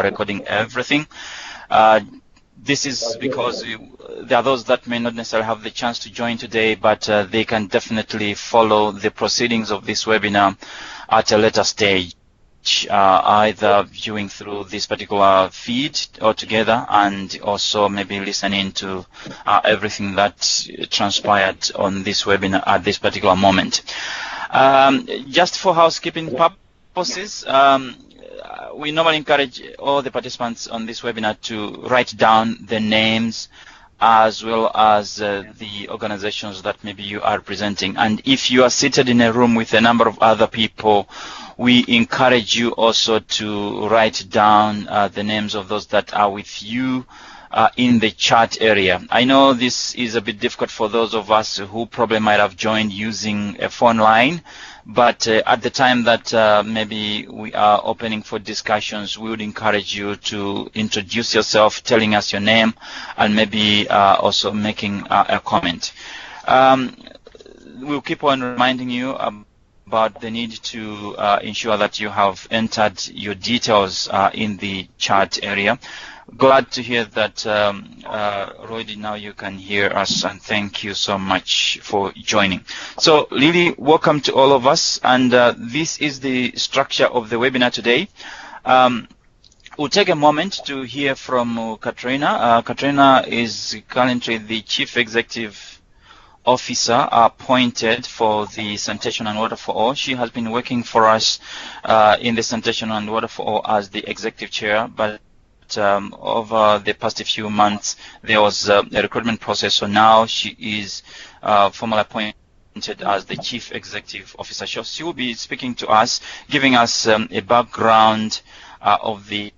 recording everything. This is because there are those that may not necessarily have the chance to join today, but they can definitely follow the proceedings of this webinar at a later stage, either viewing through this particular feed altogether and also maybe listening to everything that transpired on this webinar at this particular moment. Just for housekeeping purposes, we normally encourage all the participants on this webinar to write down the names as well as the organizations that maybe you are presenting. And if you are seated in a room with a number of other people, we encourage you also to write down the names of those that are with you in the chat area. I know this is a bit difficult for those of us who probably might have joined using a phone line, but at the time that maybe we are opening for discussions, we would encourage you to introduce yourself, telling us your name, and maybe also making a comment. We'll keep on reminding you about the need to ensure that you have entered your details in the chat area. Glad to hear that, Roy, now you can hear us, and thank you so much for joining. So, Lily, welcome to all of us, and this is the structure of the webinar today. We'll take a moment to hear from Katrina. Katrina is currently the Chief Executive Officer appointed for the Sanitation and Water for All. She has been working for us in the Sanitation and Water for All as the Executive Chair, but over the past few months there was a recruitment process, so now she is formally appointed as the Chief Executive Officer. She will be speaking to us, giving us a background of the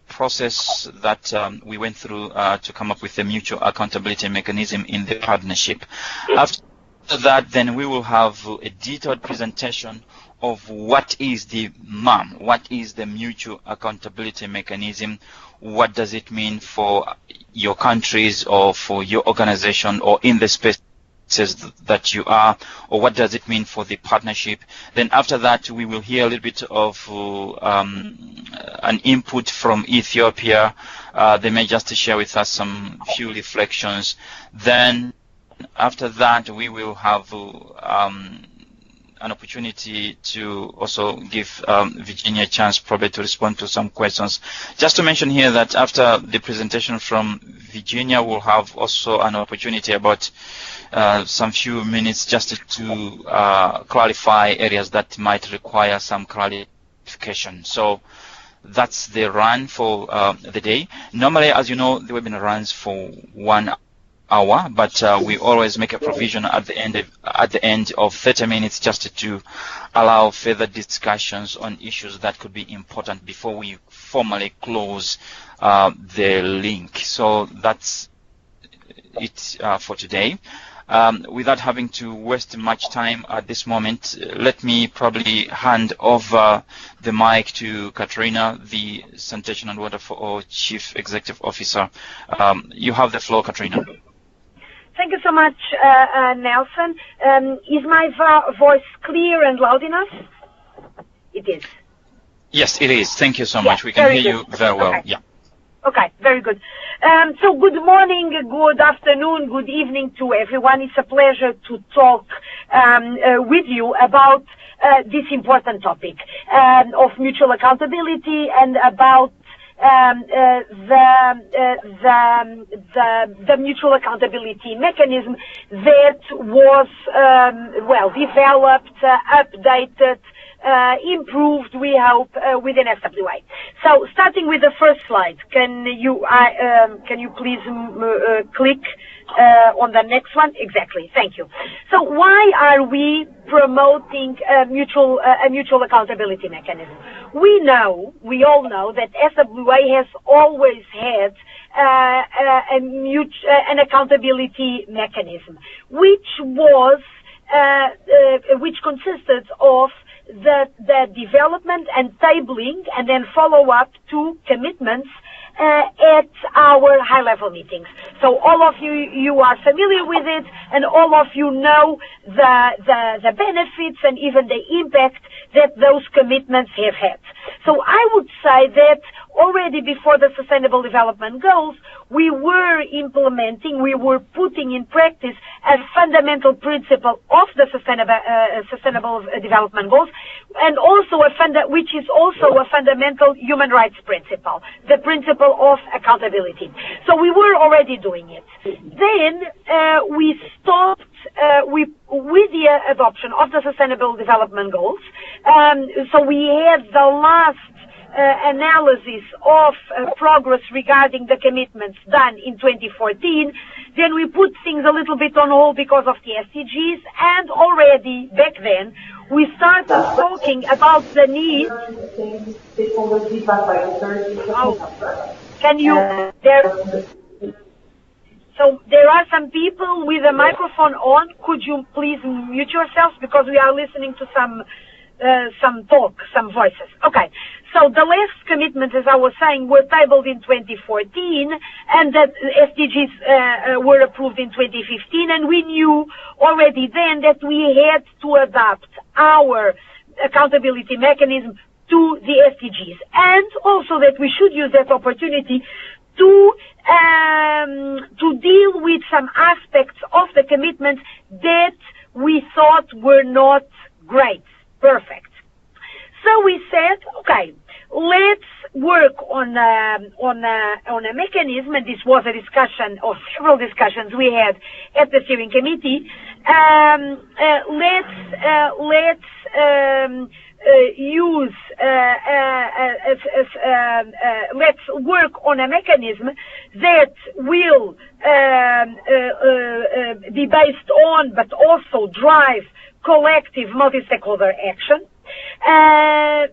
process that we went through to come up with the mutual accountability mechanism in the partnership. After that, then we will have a detailed presentation of what is the MAM, what is the mutual accountability mechanism, what does it mean for your countries or for your organization or in the spaces that you are, or what does it mean for the partnership. Then after that, we will hear a little bit of an input from Ethiopia. They may just share with us some few reflections. Then after that, we will have an opportunity to also give Virginia a chance probably to respond to some questions. Just to mention here that after the presentation from Virginia, we'll have also an opportunity about some few minutes just to clarify areas that might require some clarification. So that's the run for the day. Normally, as you know, the webinar runs for 1 hour, but we always make a provision at the end of 30 minutes just to allow further discussions on issues that could be important before we formally close the link. So that's it for today. Without having to waste much time at this moment, let me probably hand over the mic to Katrina, the Sanitation and Water for All Chief Executive Officer. You have the floor, Katrina. Thank you so much, Nelson. Is my voice clear and loud enough? It is. Yes, it is. Thank you so much. We can hear you very well. Okay. Yeah. Okay, very good. So good morning, good afternoon, good evening to everyone. It's a pleasure to talk with you about this important topic of mutual accountability and about the mutual accountability mechanism that was developed, updated, improved, we hope, within SWA. So, starting with the first slide, can you please click on the next one? Exactly. Thank you. So, why are we promoting a mutual accountability mechanism? We all know that SWA has always had an accountability mechanism, which consisted of the development and tabling and then follow up to commitments at our high-level meetings. So all of you are familiar with it, and all of you know the benefits and even the impact that those commitments have had. So I would say that already before the Sustainable Development Goals, we were implementing, we were putting in practice a fundamental principle of the Sustainable Development Goals, and also which is also a fundamental human rights principle, the principle of accountability. So we were already doing it. Then we stopped with the adoption of the Sustainable Development Goals. So we had the last analysis of progress regarding the commitments done in 2014. Then we put things a little bit on hold because of the SDGs, and already back then we started talking about the need. Can you So there are some people with a microphone on. Could you please mute yourselves, because we are listening to some talk, some voices. Okay. So the last commitments, as I was saying, were tabled in 2014, and the SDGs were approved in 2015, and we knew already then that we had to adapt our accountability mechanism to the SDGs, and also that we should use that opportunity to deal with some aspects of the commitments that we thought were not great, perfect. So we said, okay, let's work on a mechanism, and this was a discussion, or several discussions we had at the steering committee. Let's work on a mechanism that will be based on, but also drive collective multi-stakeholder action, and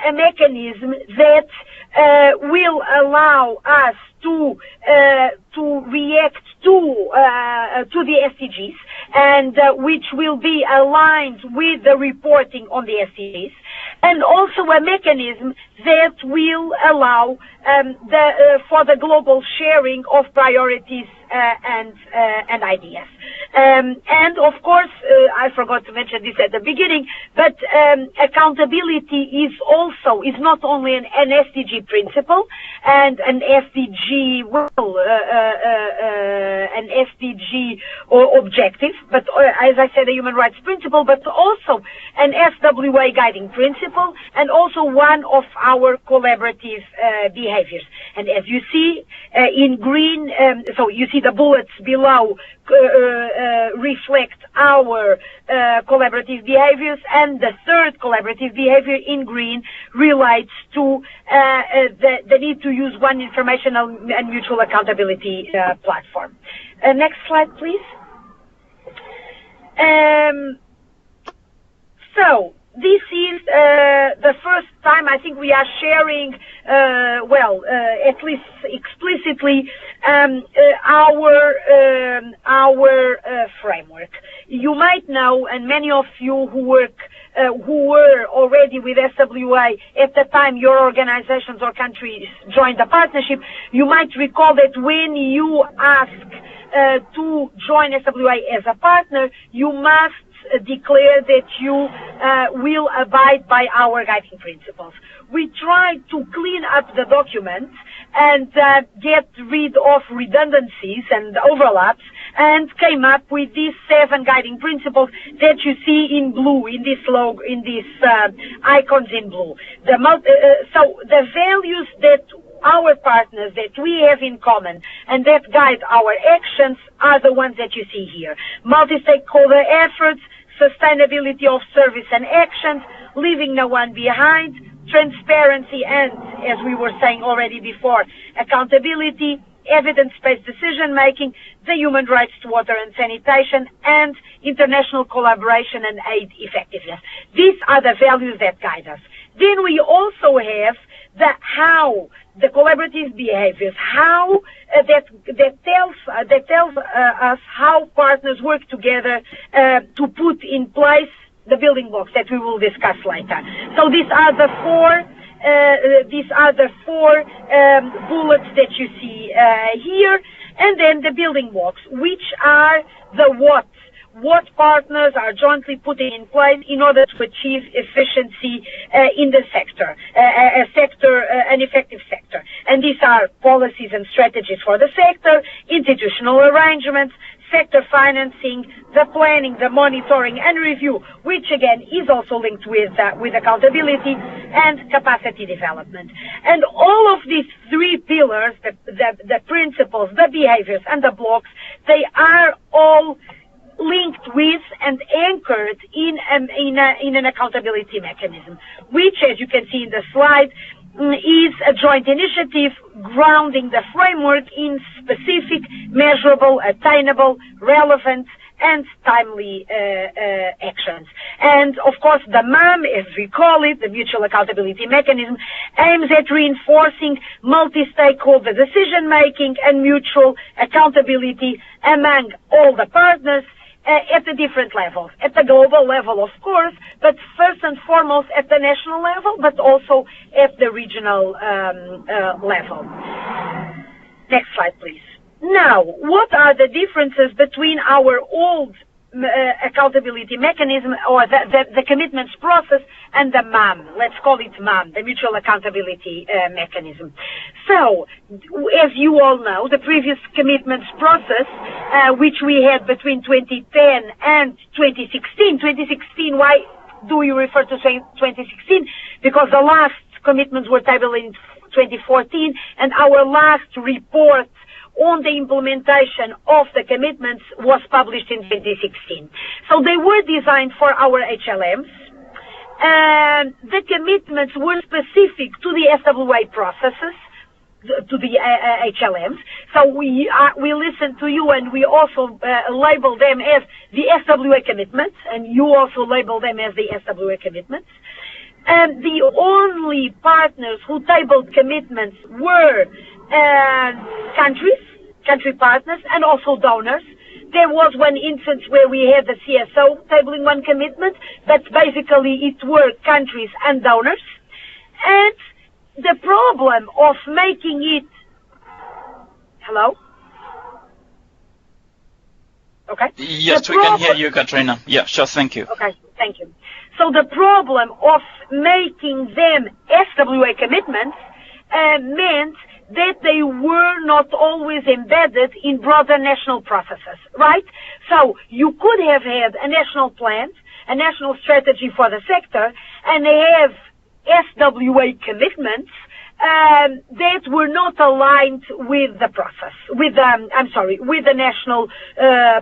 a mechanism that will allow us to react to the SDGs, and which will be aligned with the reporting on the SDGs, and also a mechanism that will allow for the global sharing of priorities and ideas. And of course, I forgot to mention this at the beginning, but accountability is not only an SDG principle and an SDG objective, but as I said, a human rights principle, but also an SWA guiding principle, and also one of our collaborative behaviors. And as you see in green, so you see the bullets below reflect our collaborative behaviors, and the third collaborative behavior in green relates to the need to use one informational and mutual accountability platform. Next slide, please. So this is the first time I think we are sharing, at least explicitly, our framework. You might know, and many of you who were already with SWA at the time your organizations or countries joined the partnership, you might recall that when you ask to join SWA as a partner, you must declare that you will abide by our guiding principles. We tried to clean up the document and get rid of redundancies and overlaps, and came up with these 7 guiding principles that you see in blue, in this logo, in these icons in blue. So the values that our partners that we have in common and that guide our actions are the ones that you see here. Multi-stakeholder efforts, sustainability of service and actions, leaving no one behind, transparency, and, as we were saying already before, accountability, evidence-based decision-making, the human rights to water and sanitation, and international collaboration and aid effectiveness. These are the values that guide us. Then we also have the collaborative behaviors, how that tells us how partners work together to put in place the building blocks that we will discuss later. So these are the four bullets that you see here, and then the building blocks, which are the what. what partners are jointly putting in place in order to achieve efficiency in the sector, an effective sector. And these are policies and strategies for the sector, institutional arrangements, sector financing, the planning, the monitoring and review, which again is also linked with accountability and capacity development. And all of these three pillars, the principles, the behaviors and the blocks, they are all linked with and anchored in an accountability mechanism, which, as you can see in the slide, is a joint initiative grounding the framework in specific, measurable, attainable, relevant, and timely actions. And, of course, the MAM, as we call it, the Mutual Accountability Mechanism, aims at reinforcing multi-stakeholder decision-making and mutual accountability among all the partners at the different levels. At the global level, of course, but first and foremost at the national level, but also at the regional level. Next slide, please. Now, what are the differences between our old accountability mechanism, or the commitments process, and the MAM? Let's call it MAM, the Mutual Accountability Mechanism. So, as you all know, the previous commitments process, which we had between 2010 and 2016, why do we refer to 2016? Because the last commitments were tabled in 2014, and our last report on the implementation of the commitments was published in 2016. So they were designed for our HLMs. The commitments were specific to the SWA processes, to the HLMs. So we listen to you, and we also label them as the SWA commitments, and you also label them as the SWA commitments. The only partners who tabled commitments were country partners, and also donors. There was one instance where we had the CSO tabling one commitment, but basically it were countries and donors. And the problem of making it... Hello? Okay. Yes, we can hear you, Katrina. Yeah, sure, thank you. Okay, thank you. So the problem of making them SWA commitments meant that they were not always embedded in broader national processes, right? So you could have had a national plan, a national strategy for the sector, and have SWA commitments that were not aligned with the process, with the national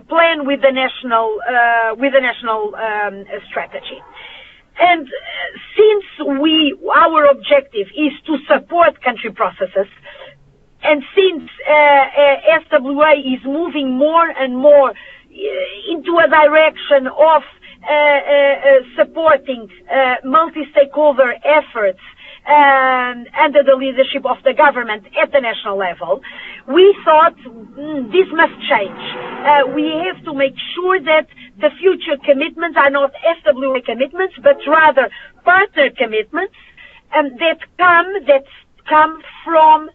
plan, with the national strategy. And since our objective is to support country processes, and since SWA is moving more and more into a direction of supporting multi-stakeholder efforts under the leadership of the government at the national level, we thought this must change. We have to make sure that the future commitments are not SWA commitments, but rather partner commitments that come from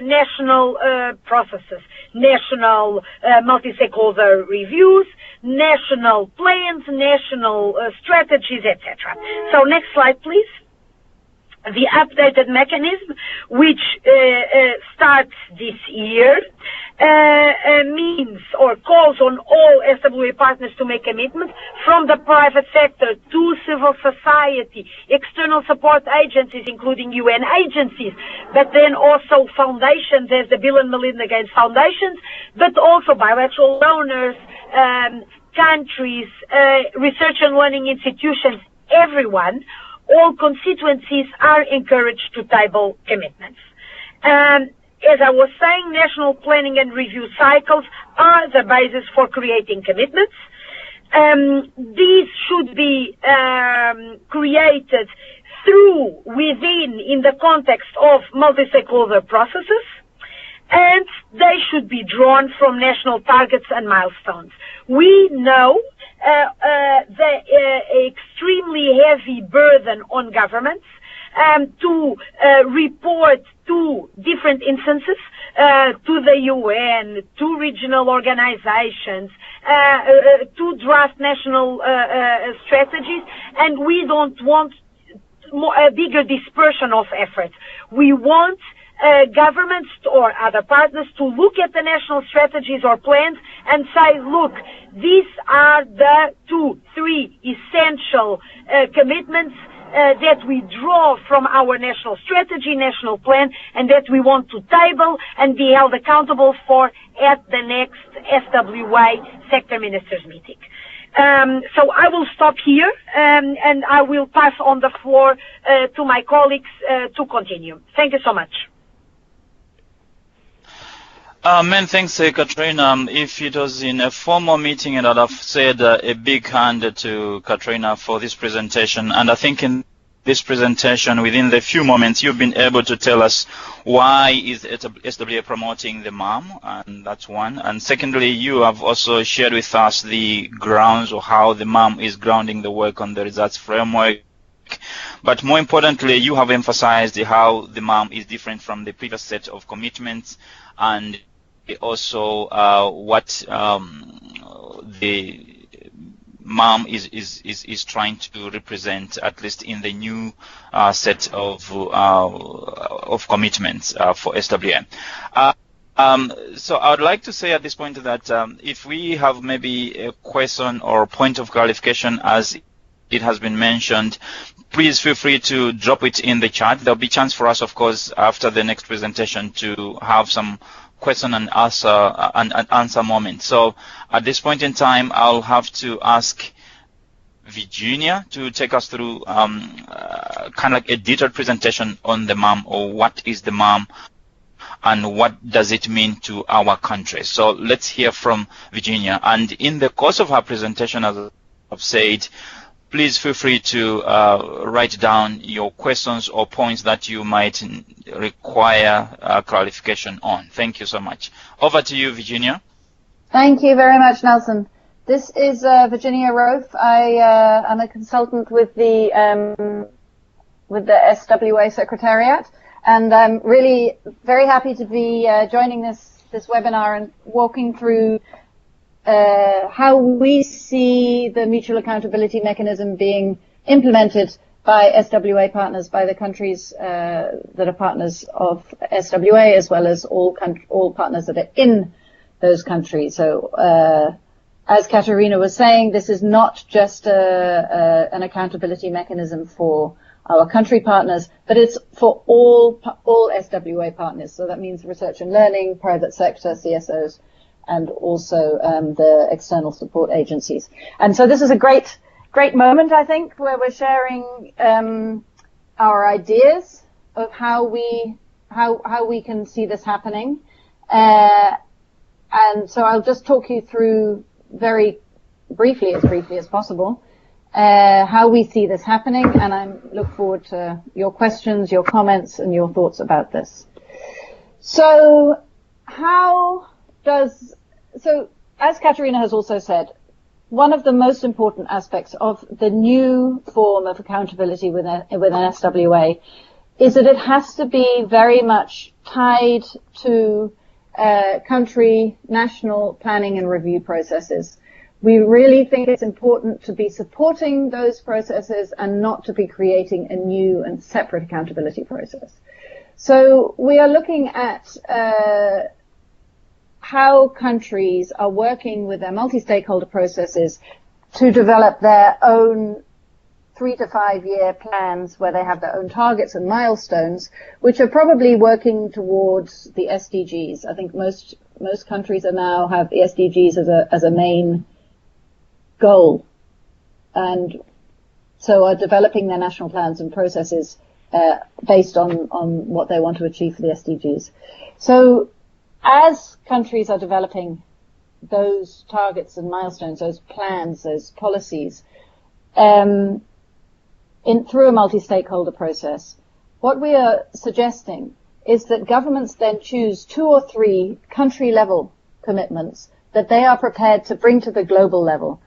national processes, national multi-stakeholder reviews, national plans, national strategies, etc. So next slide, please. The updated mechanism, which starts this year, means or calls on all SWA partners to make commitments, from the private sector to civil society, external support agencies, including UN agencies, but then also foundations, as the Bill and Melinda Gates foundations, but also bilateral donors, countries, research and learning institutions, everyone. All constituencies are encouraged to table commitments. As I was saying, national planning and review cycles are the basis for creating commitments. These should be created within the context of multi-stakeholder processes, and they should be drawn from national targets and milestones. We know the extremely heavy burden on governments to report to different instances, to the UN, to regional organizations, to draft national strategies, and we don't want a bigger dispersion of effort. We want governments or other partners to look at the national strategies or plans and say, look, these are the 2-3 essential commitments that we draw from our national strategy, national plan, and that we want to table and be held accountable for at the next SWA sector ministers meeting. So I will stop here, and I will pass on the floor to my colleagues to continue. Thank you so much. Many thanks, Katrina. If it was in a formal meeting, and I'd have said a big hand to Katrina for this presentation. And I think in this presentation, within the few moments, you've been able to tell us why is SWA promoting the MAM, and that's one. And secondly, you have also shared with us the grounds or how the MAM is grounding the work on the results framework. But more importantly, you have emphasized how the MAM is different from the previous set of commitments, and also what the MAM is trying to represent, at least in the new set of commitments for SWA. So I would like to say at this point that if we have maybe a question or point of clarification, as it has been mentioned, please feel free to drop it in the chat. There'll be chance for us, of course, after the next presentation to have some question and answer moment. So at this point in time, I'll have to ask Virginia to take us through kind of like a detailed presentation on the MAM, or what is the MAM and what does it mean to our country. So let's hear from Virginia. And in the course of her presentation, as I've said, please feel free to write down your questions or points that you might require clarification on. Thank you so much. Over to you, Virginia. Thank you very much, Nelson. This is Virginia Ruth. I am a consultant with the SWA Secretariat, and I'm really very happy to be joining this webinar and walking through how we see the mutual accountability mechanism being implemented by SWA partners, by the countries that are partners of SWA, as well as all partners that are in those countries. So, as Katerina was saying, this is not just an accountability mechanism for our country partners, but it's for all SWA partners. So that means research and learning, private sector, CSOs, and also the external support agencies. And so this is a great moment, I think, where we're sharing our ideas of how we can see this happening. And so I'll just talk you through very briefly as possible, how we see this happening, and I look forward to your questions, your comments, and your thoughts about this. So as Katerina has also said, one of the most important aspects of the new form of accountability within SWA is that it has to be very much tied to country, national planning and review processes. We really think it's important to be supporting those processes and not to be creating a new and separate accountability process. So we are looking at how countries are working with their multi-stakeholder processes to develop their own 3 to 5 year plans where they have their own targets and milestones, which are probably working towards the SDGs. I think most countries are now have the SDGs as a main goal, and so are developing their national plans and processes based on what they want to achieve for the SDGs. So as countries are developing those targets and milestones, those plans, those policies, through a multi-stakeholder process, what we are suggesting is that governments then choose 2 or 3 country-level commitments that they are prepared to bring to the global level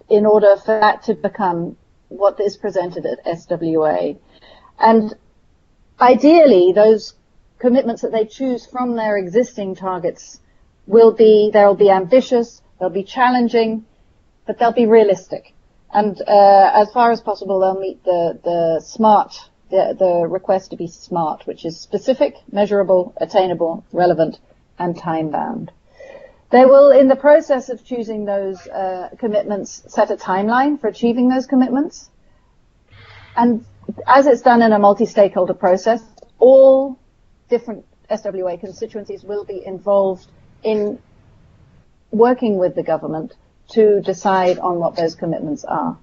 in order for that to become what is presented at SWA. And ideally, those commitments that they choose from their existing targets they'll be ambitious, they'll be challenging, but they'll be realistic. And as far as possible, they'll meet the request to be SMART, which is specific, measurable, attainable, relevant, and time-bound. They will, in the process of choosing those commitments, set a timeline for achieving those commitments. And as it's done in a multi-stakeholder process, all different SWA constituencies will be involved in working with the government to decide on what those commitments are.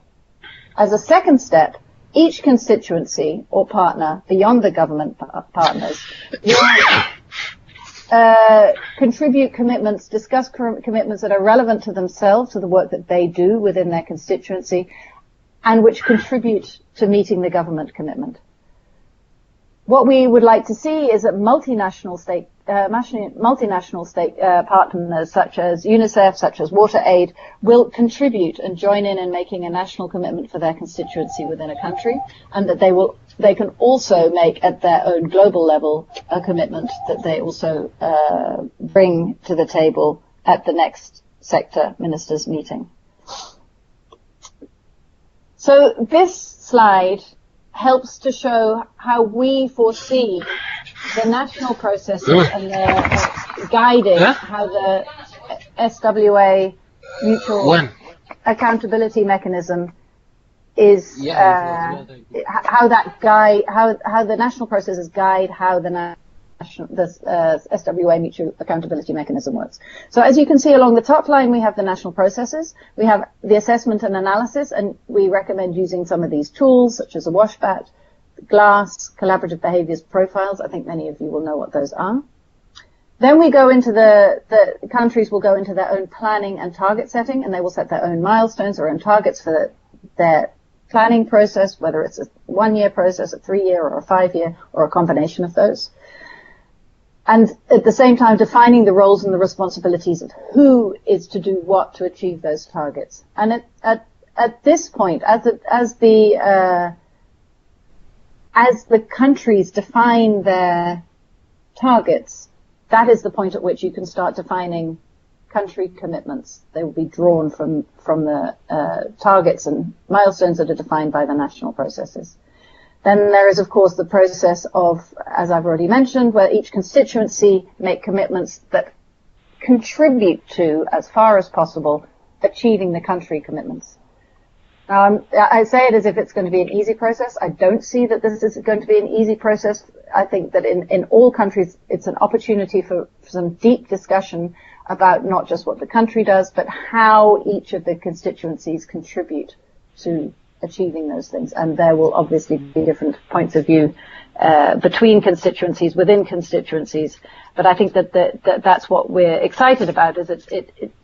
As a second step, each constituency or partner beyond the government partners will contribute commitments, discuss commitments that are relevant to themselves, to the work that they do within their constituency, and which contribute to meeting the government commitment. What we would like to see is that multinational state partners such as UNICEF, such as WaterAid, will contribute and join in making a national commitment for their constituency within a country, and that they can also make at their own global level a commitment that they also bring to the table at the next sector ministers meeting. So this slide helps to show how we foresee the national processes and their guiding how the SWA Mutual Accountability Mechanism is how the national processes guide how the SWA Mutual Accountability Mechanism works. So as you can see along the top line, we have the national processes, we have the assessment and analysis, and we recommend using some of these tools such as a washbat, GLASS, collaborative behaviors profiles. I think many of you will know what those are. Then we go into the countries will go into their own planning and target setting, and they will set their own milestones, their own targets for their planning process, whether it's a 1-year process, a 3-year, or a 5-year, or a combination of those. And at the same time, defining the roles and the responsibilities of who is to do what to achieve those targets. And at this point, as the countries define their targets, that is the point at which you can start defining country commitments. They will be drawn from the targets and milestones that are defined by the national processes. Then there is, of course, the process of, as I've already mentioned, where each constituency make commitments that contribute to, as far as possible, achieving the country commitments. Now, I say it as if it's going to be an easy process. I don't see that this is going to be an easy process. I think that in all countries, it's an opportunity for some deep discussion about not just what the country does, but how each of the constituencies contribute to achieving those things. And there will obviously be different points of view between constituencies, within constituencies. But I think that's what we're excited about, is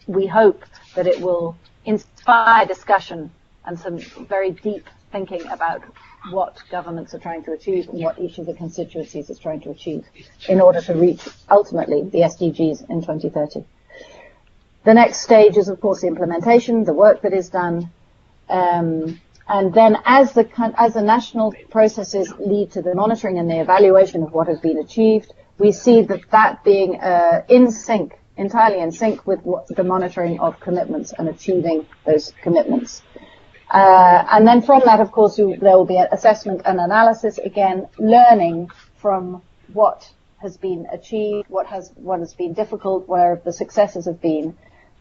we hope that it will inspire discussion and some very deep thinking about what governments are trying to achieve and what each of the constituencies is trying to achieve in order to reach, ultimately, the SDGs in 2030. The next stage is, of course, the implementation, the work that is done. And then as the national processes lead to the monitoring and the evaluation of what has been achieved, we see that being entirely in sync with the monitoring of commitments and achieving those commitments. And then from that, of course, there will be an assessment and analysis, again, learning from what has been achieved, what has been difficult, where the successes have been,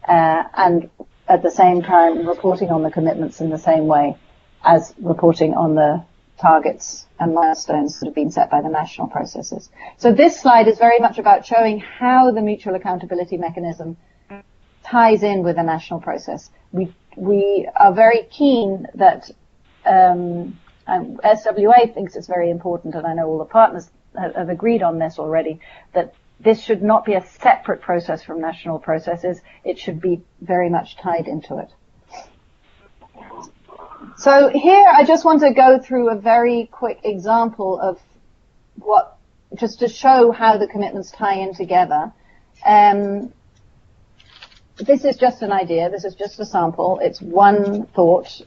and at the same time reporting on the commitments in the same way as reporting on the targets and milestones that have been set by the national processes. So this slide is very much about showing how the Mutual Accountability Mechanism ties in with the national process. We are very keen that SWA thinks it's very important, and I know all the partners have agreed on this already, that this should not be a separate process from national processes. It should be very much tied into it. So here I just want to go through a very quick example of just to show how the commitments tie in together. This is just an idea. This is just a sample. It's one thought.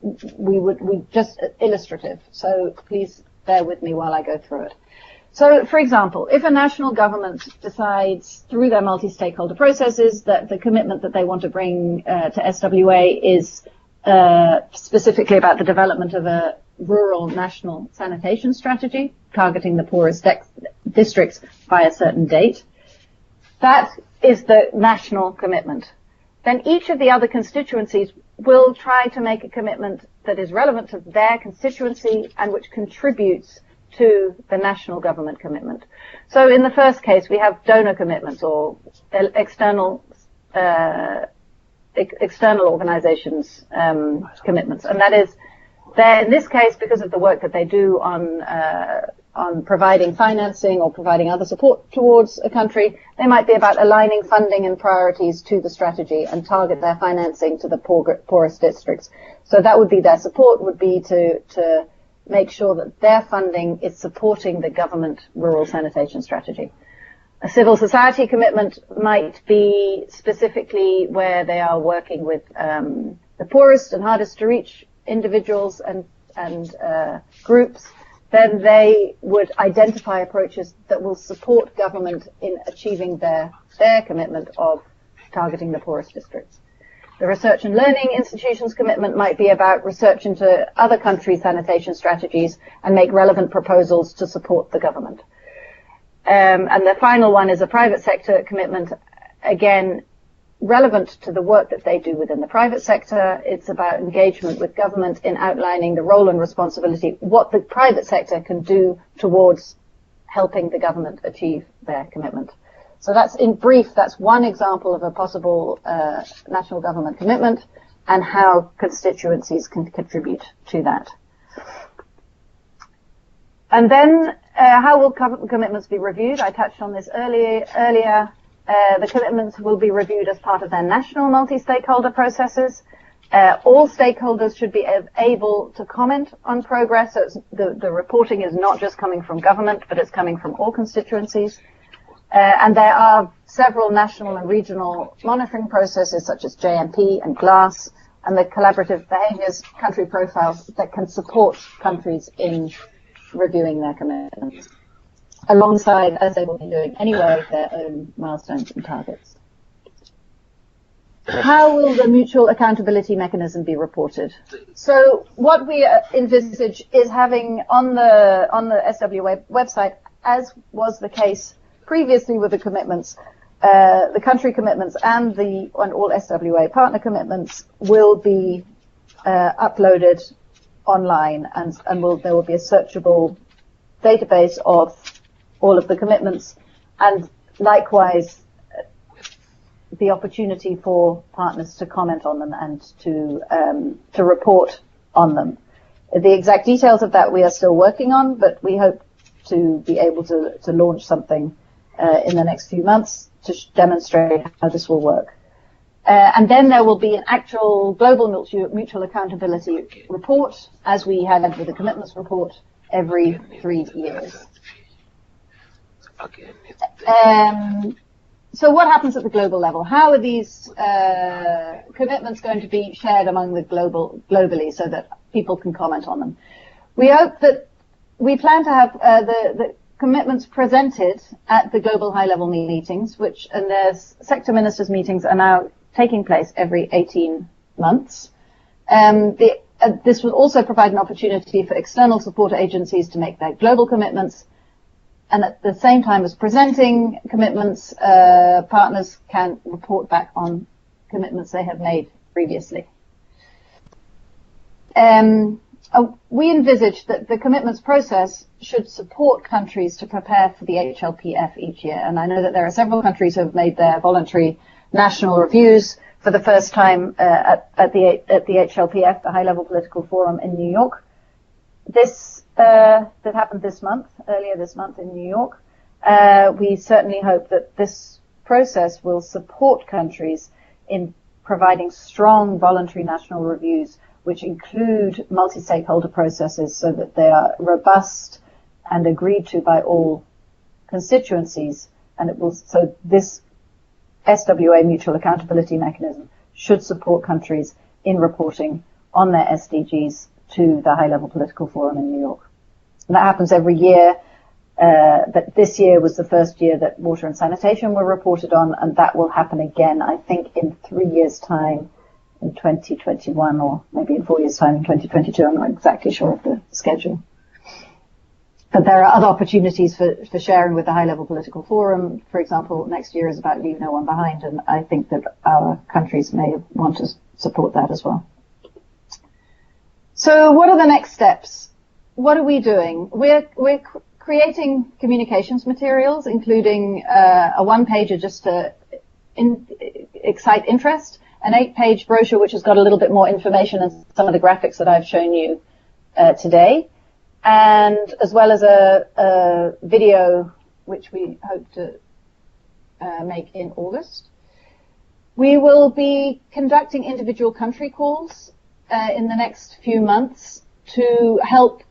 We just illustrative. So please bear with me while I go through it. So, for example, if a national government decides through their multi-stakeholder processes that the commitment that they want to bring to SWA is specifically about the development of a rural national sanitation strategy, targeting the poorest districts by a certain date, that is the national commitment. Then each of the other constituencies will try to make a commitment that is relevant to their constituency and which contributes to the national government commitment. So in the first case, we have donor commitments or external organizations' commitments, and that is, in this case, because of the work that they do on providing financing or providing other support towards a country, they might be about aligning funding and priorities to the strategy and target their financing to the poorest districts. So that would be their support, would be to make sure that their funding is supporting the government rural sanitation strategy. A civil society commitment might be specifically where they are working with the poorest and hardest to reach individuals and groups. Then they would identify approaches that will support government in achieving their commitment of targeting the poorest districts. The research and learning institutions commitment might be about research into other countries' sanitation strategies and make relevant proposals to support the government. And the final one is a private sector commitment, again, relevant to the work that they do within the private sector. It's about engagement with government in outlining the role and responsibility, what the private sector can do towards helping the government achieve their commitment. So that's, in brief, that's one example of a possible national government commitment and how constituencies can contribute to that. And then how will commitments be reviewed? I touched on this earlier. The commitments will be reviewed as part of their national multi-stakeholder processes. All stakeholders should be able to comment on progress. So the reporting is not just coming from government, but it's coming from all constituencies. And there are several national and regional monitoring processes such as JMP and GLASS and the collaborative behaviors country profiles that can support countries in reviewing their commitments, alongside, as they will be doing anyway, their own milestones and targets. How will the mutual accountability mechanism be reported? So what we envisage is having on the SWA website, as was the case previously with the commitments, the country commitments and all SWA partner commitments will be uploaded online, and there will be a searchable database of all of the commitments, and likewise the opportunity for partners to comment on them and to report on them. The exact details of that we are still working on, but we hope to be able to launch something in the next few months to demonstrate how this will work. And then there will be an actual global mutual accountability report, as we had with the commitments report, every 3 years. So what happens at the global level? How are these commitments going to be shared among the globally so that people can comment on them? We plan to have the commitments presented at the global high-level meetings, and their sector ministers' meetings are now taking place every 18 months. This will also provide an opportunity for external support agencies to make their global commitments, and at the same time as presenting commitments, partners can report back on commitments they have made previously. We envisage that the commitments process should support countries to prepare for the HLPF each year, and I know that there are several countries who have made their voluntary national reviews for the first time at the HLPF, the High Level Political Forum in New York. That happened earlier this month in New York. We certainly hope that this process will support countries in providing strong voluntary national reviews, which include multi-stakeholder processes so that they are robust and agreed to by all constituencies. And so this SWA Mutual Accountability Mechanism should support countries in reporting on their SDGs to the High Level Political Forum in New York. And that happens every year. But this year was the first year that water and sanitation were reported on, and that will happen again, I think, in 3 years' time in 2021, or maybe in 4 years' time in 2022. I'm not exactly sure of the schedule. But there are other opportunities for sharing with the high-level political forum. For example, next year is about Leave No One Behind, and I think that our countries may want to support that as well. So what are the next steps? What are we doing? We're creating communications materials, including a one-pager just to excite interest, an 8-page brochure which has got a little bit more information and some of the graphics that I've shown you today, and as well as a video which we hope to make in August. We will be conducting individual country calls in the next few months to help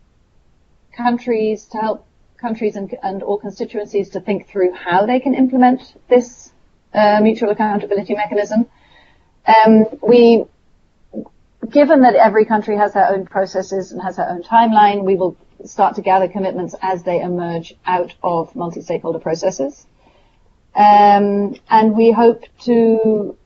countries and all constituencies to think through how they can implement this mutual accountability mechanism. Given that every country has their own processes and has their own timeline, we will start to gather commitments as they emerge out of multi-stakeholder processes. And we hope to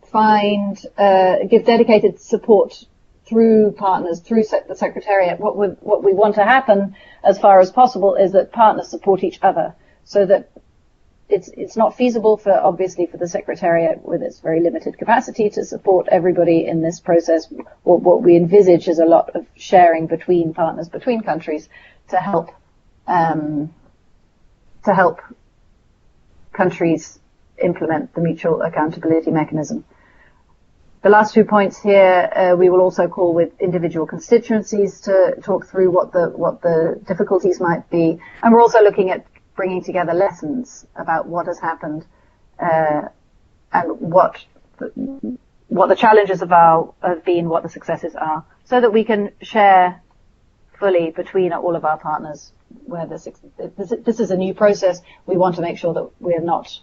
give dedicated support through partners, through the Secretariat. What we want to happen as far as possible is that partners support each other, so that it's not feasible obviously for the Secretariat with its very limited capacity to support everybody in this process. What we envisage is a lot of sharing between partners, between countries, to help countries implement the mutual accountability mechanism. The last 2 points here, we will also call with individual constituencies to talk through what the difficulties might be, and we're also looking at bringing together lessons about what has happened and what the challenges have been, what the successes are, so that we can share fully between all of our partners. Where this is a new process, we want to make sure that we're not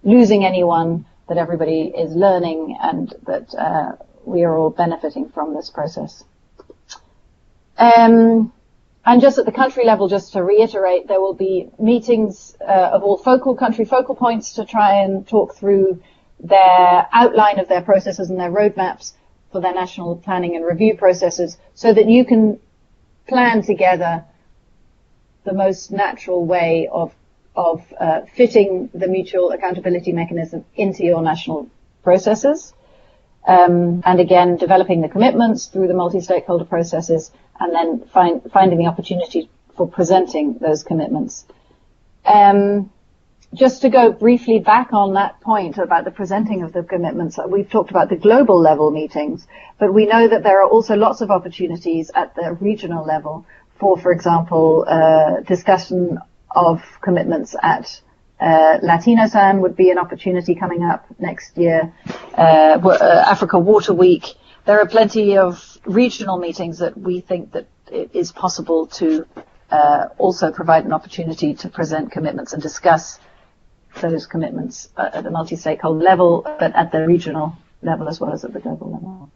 losing anyone, that everybody is learning, and that we are all benefiting from this process. And just at the country level, just to reiterate, there will be meetings of all country focal points to try and talk through their outline of their processes and their roadmaps for their national planning and review processes, so that you can plan together the most natural way of fitting the mutual accountability mechanism into your national processes. And again, developing the commitments through the multi-stakeholder processes, and then finding the opportunity for presenting those commitments. Just to go briefly back on that point about the presenting of the commitments, we've talked about the global level meetings, but we know that there are also lots of opportunities at the regional level for example, discussion of commitments at Latinosan would be an opportunity coming up next year. Africa Water Week. There are plenty of regional meetings that we think that it is possible to also provide an opportunity to present commitments and discuss those commitments at the multi-stakeholder level, but at the regional level as well as at the global level.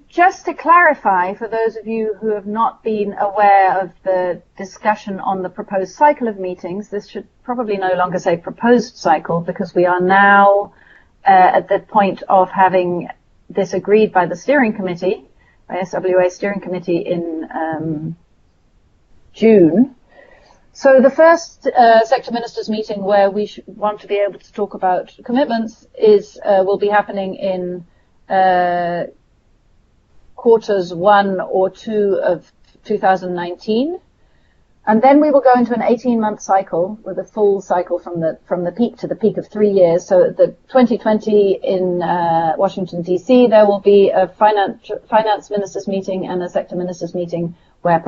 Just to clarify, for those of you who have not been aware of the discussion on the proposed cycle of meetings, this should probably no longer say proposed cycle, because we are now at the point of having this agreed by the steering committee, by SWA steering committee in June. So the first sector ministers meeting where we want to be able to talk about commitments will be happening in quarters 1 or 2 of 2019, and then we will go into an 18-month cycle with a full cycle from the peak to the peak of 3 years. So at the 2020 in Washington DC, there will be a finance ministers meeting and a sector ministers meeting where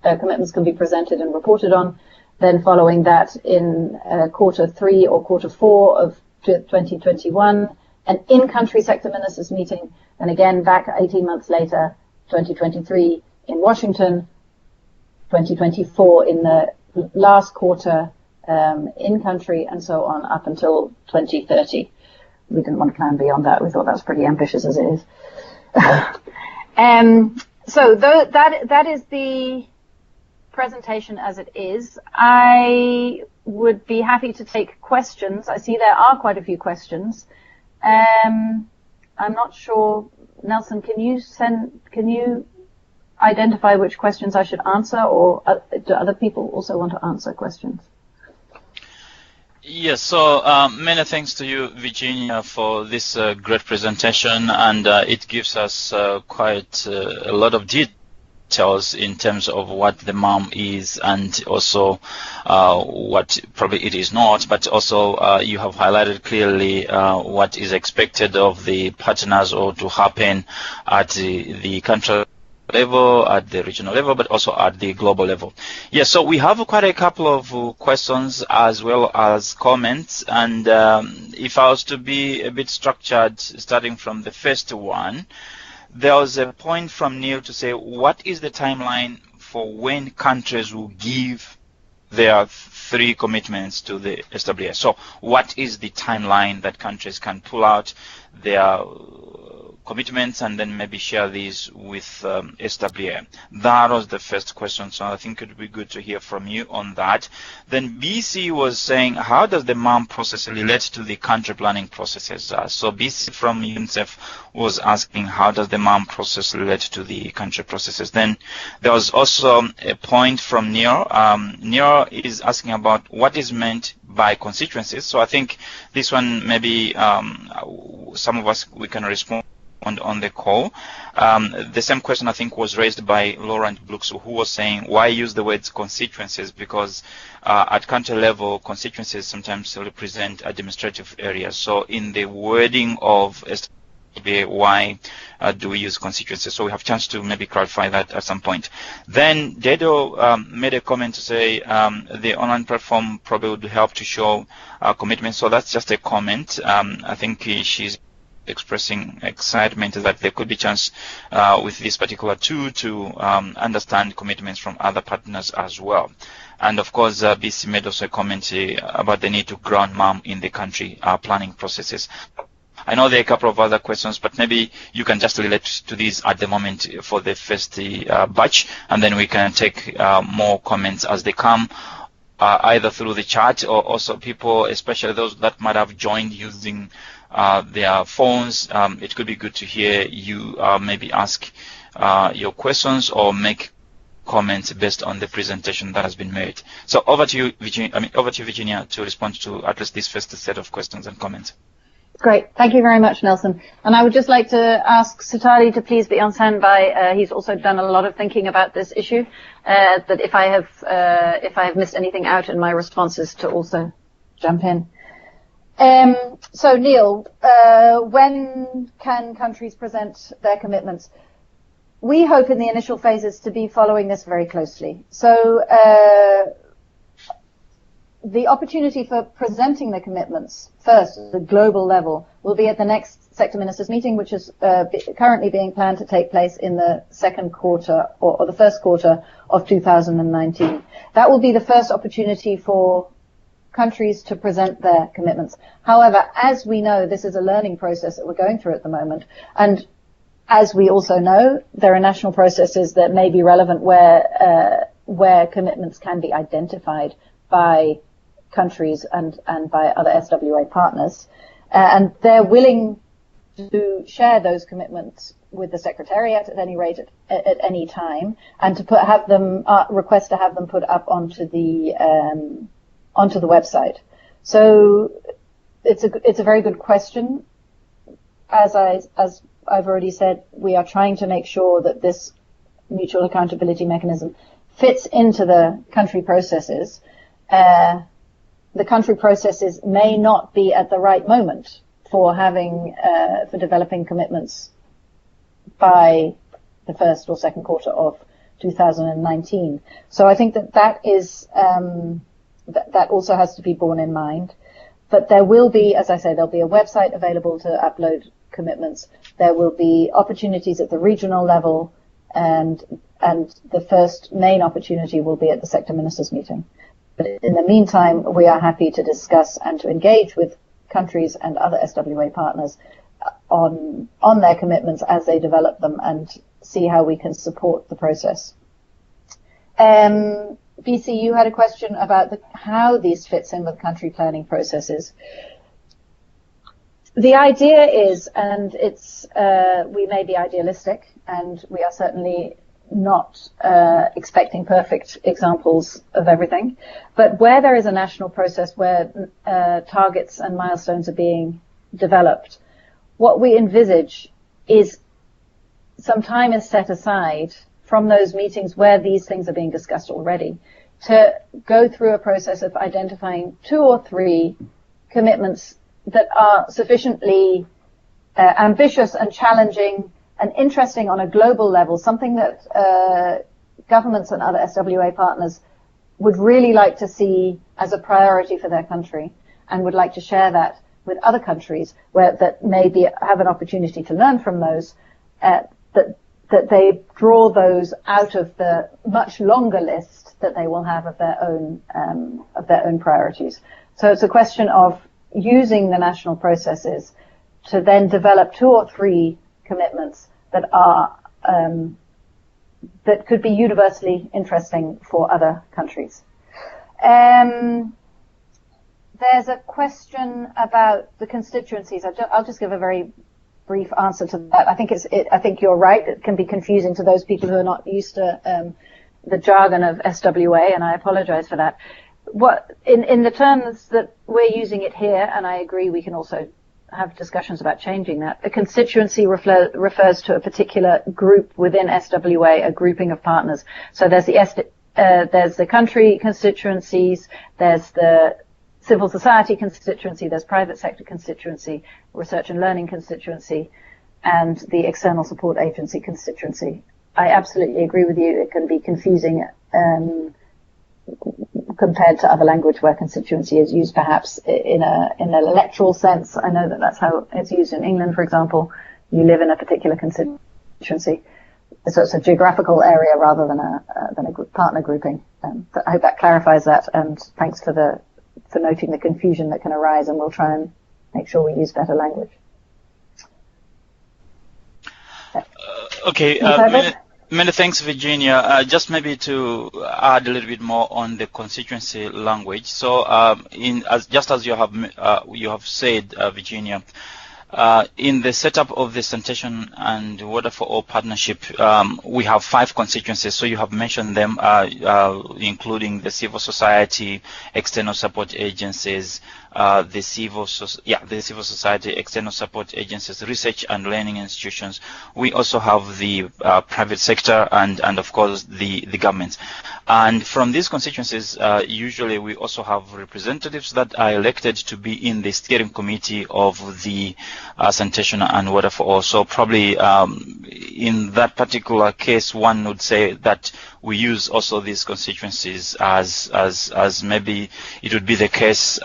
commitments can be presented and reported on. Then following that, in quarter 3 or quarter 4 of 2021, an in-country sector ministers meeting, and again back 18 months later, 2023 in Washington, 2024 in the last quarter in-country, and so on up until 2030. We didn't want to plan beyond that. We thought that was pretty ambitious as it is. So that is the presentation as it is. I would be happy to take questions. I see there are quite a few questions. I'm not sure, Nelson, can you identify which questions I should answer, or do other people also want to answer questions? Yes, so many thanks to you, Virginia, for this great presentation, and it gives us quite a lot of details in terms of what the MAM is, and also what probably it is not, but also you have highlighted clearly what is expected of the partners or to happen at the country level, at the regional level, but also at the global level. Yes, so we have quite a couple of questions as well as comments, and if I was to be a bit structured, starting from the first one, there was a point from Neil to say, what is the timeline for when countries will give their 3 commitments to the SWA? So what is the timeline that countries can pull out their commitments and then maybe share these with SWA? That was the first question, so I think it would be good to hear from you on that. Then BC was saying, how does the MAM process relate to the country planning processes? So BC from UNICEF was asking, how does the MAM process relate to the country processes? Then there was also a point from Neil. Neil is asking about what is meant by constituencies. So I think this one maybe some of us, we can respond on the call. The same question I think was raised by Laurent Blux, who was saying, why use the words constituencies? Because at country level, constituencies sometimes represent administrative areas. So in the wording of SWA, why do we use constituencies? So we have a chance to maybe clarify that at some point. Then Dedo made a comment to say the online platform probably would help to show commitment. So that's just a comment. I think she's expressing excitement that there could be chance with this particular tool to understand commitments from other partners as well. And of course, BC made also a comment about the need to ground MAM in the country planning processes. I know there are a couple of other questions, but maybe you can just relate to these at the moment for the first batch, and then we can take more comments as they come, either through the chat or also people, especially those that might have joined using their phones. It could be good to hear you maybe ask your questions or make comments based on the presentation that has been made. So over to you, Virginia, to respond to at least this first set of questions and comments. Great. Thank you very much, Nelson. And I would just like to ask Sitali to please be on standby. He's also done a lot of thinking about this issue, that if I have missed anything out in my responses, to also jump in. So Neil, when can countries present their commitments? We hope in the initial phases to be following this very closely. So the opportunity for presenting the commitments first at the global level will be at the next sector ministers meeting, which is currently being planned to take place in the second quarter or the first quarter of 2019. That will be the first opportunity for countries to present their commitments. However, as we know, this is a learning process that we're going through at the moment, and as we also know, there are national processes that may be relevant where commitments can be identified by countries and by other SWA partners, and they're willing to share those commitments with the Secretariat at any rate at any time, and to have them request to have them put up onto the website. So it's a very good question. As I've already said, we are trying to make sure that this mutual accountability mechanism fits into the country processes. The country processes may not be at the right moment for developing commitments by the first or second quarter of 2019. So I think that is that also has to be borne in mind. But there will be, as I say, there'll be a website available to upload commitments. There will be opportunities at the regional level, and the first main opportunity will be at the sector ministers meeting. But in the meantime, we are happy to discuss and to engage with countries and other SWA partners on their commitments as they develop them, and see how we can support the process. BC, you had a question about how these fits in with country planning processes. The idea is, and it's, we may be idealistic, and we are certainly not expecting perfect examples of everything, but where there is a national process where targets and milestones are being developed, what we envisage is some time is set aside from those meetings where these things are being discussed already to go through a process of identifying 2 or 3 commitments that are sufficiently ambitious and challenging and interesting on a global level, something that governments and other SWA partners would really like to see as a priority for their country and would like to share that with other countries that maybe have an opportunity to learn from those, that they draw those out of the much longer list that they will have of their own priorities. So it's a question of using the national processes to then develop 2 or 3 commitments that are that could be universally interesting for other countries. There's a question about the constituencies. I'll just give a very brief answer to that. I think you're right. It can be confusing to those people who are not used to the jargon of SWA, and I apologize for that. In the terms that we're using it here, and I agree we can also have discussions about changing that, a constituency refers to a particular group within SWA, a grouping of partners. So there's the country constituencies, there's the civil society constituency, there's private sector constituency, research and learning constituency, and the external support agency constituency. I absolutely agree with you. It can be confusing compared to other language where constituency is used perhaps in an electoral sense. I know that that's how it's used in England, for example. You live in a particular constituency. So it's a geographical area rather than a partner grouping. I hope that clarifies that, and thanks for noting the confusion that can arise, and we'll try and make sure we use better language. Okay. Many thanks, Virginia. Just maybe to add a little bit more on the constituency language. So, just as you have said, Virginia, in the setup of the Sanitation and Water for All partnership, we have 5 constituencies. So you have mentioned them, including the civil society, external support agencies, the civil society, external support agencies, research and learning institutions. We also have the private sector and of course the governments. And from these constituencies, usually we also have representatives that are elected to be in the steering committee of the Sanitation and Water for All. So probably in that particular case, one would say that we use also these constituencies as maybe it would be the case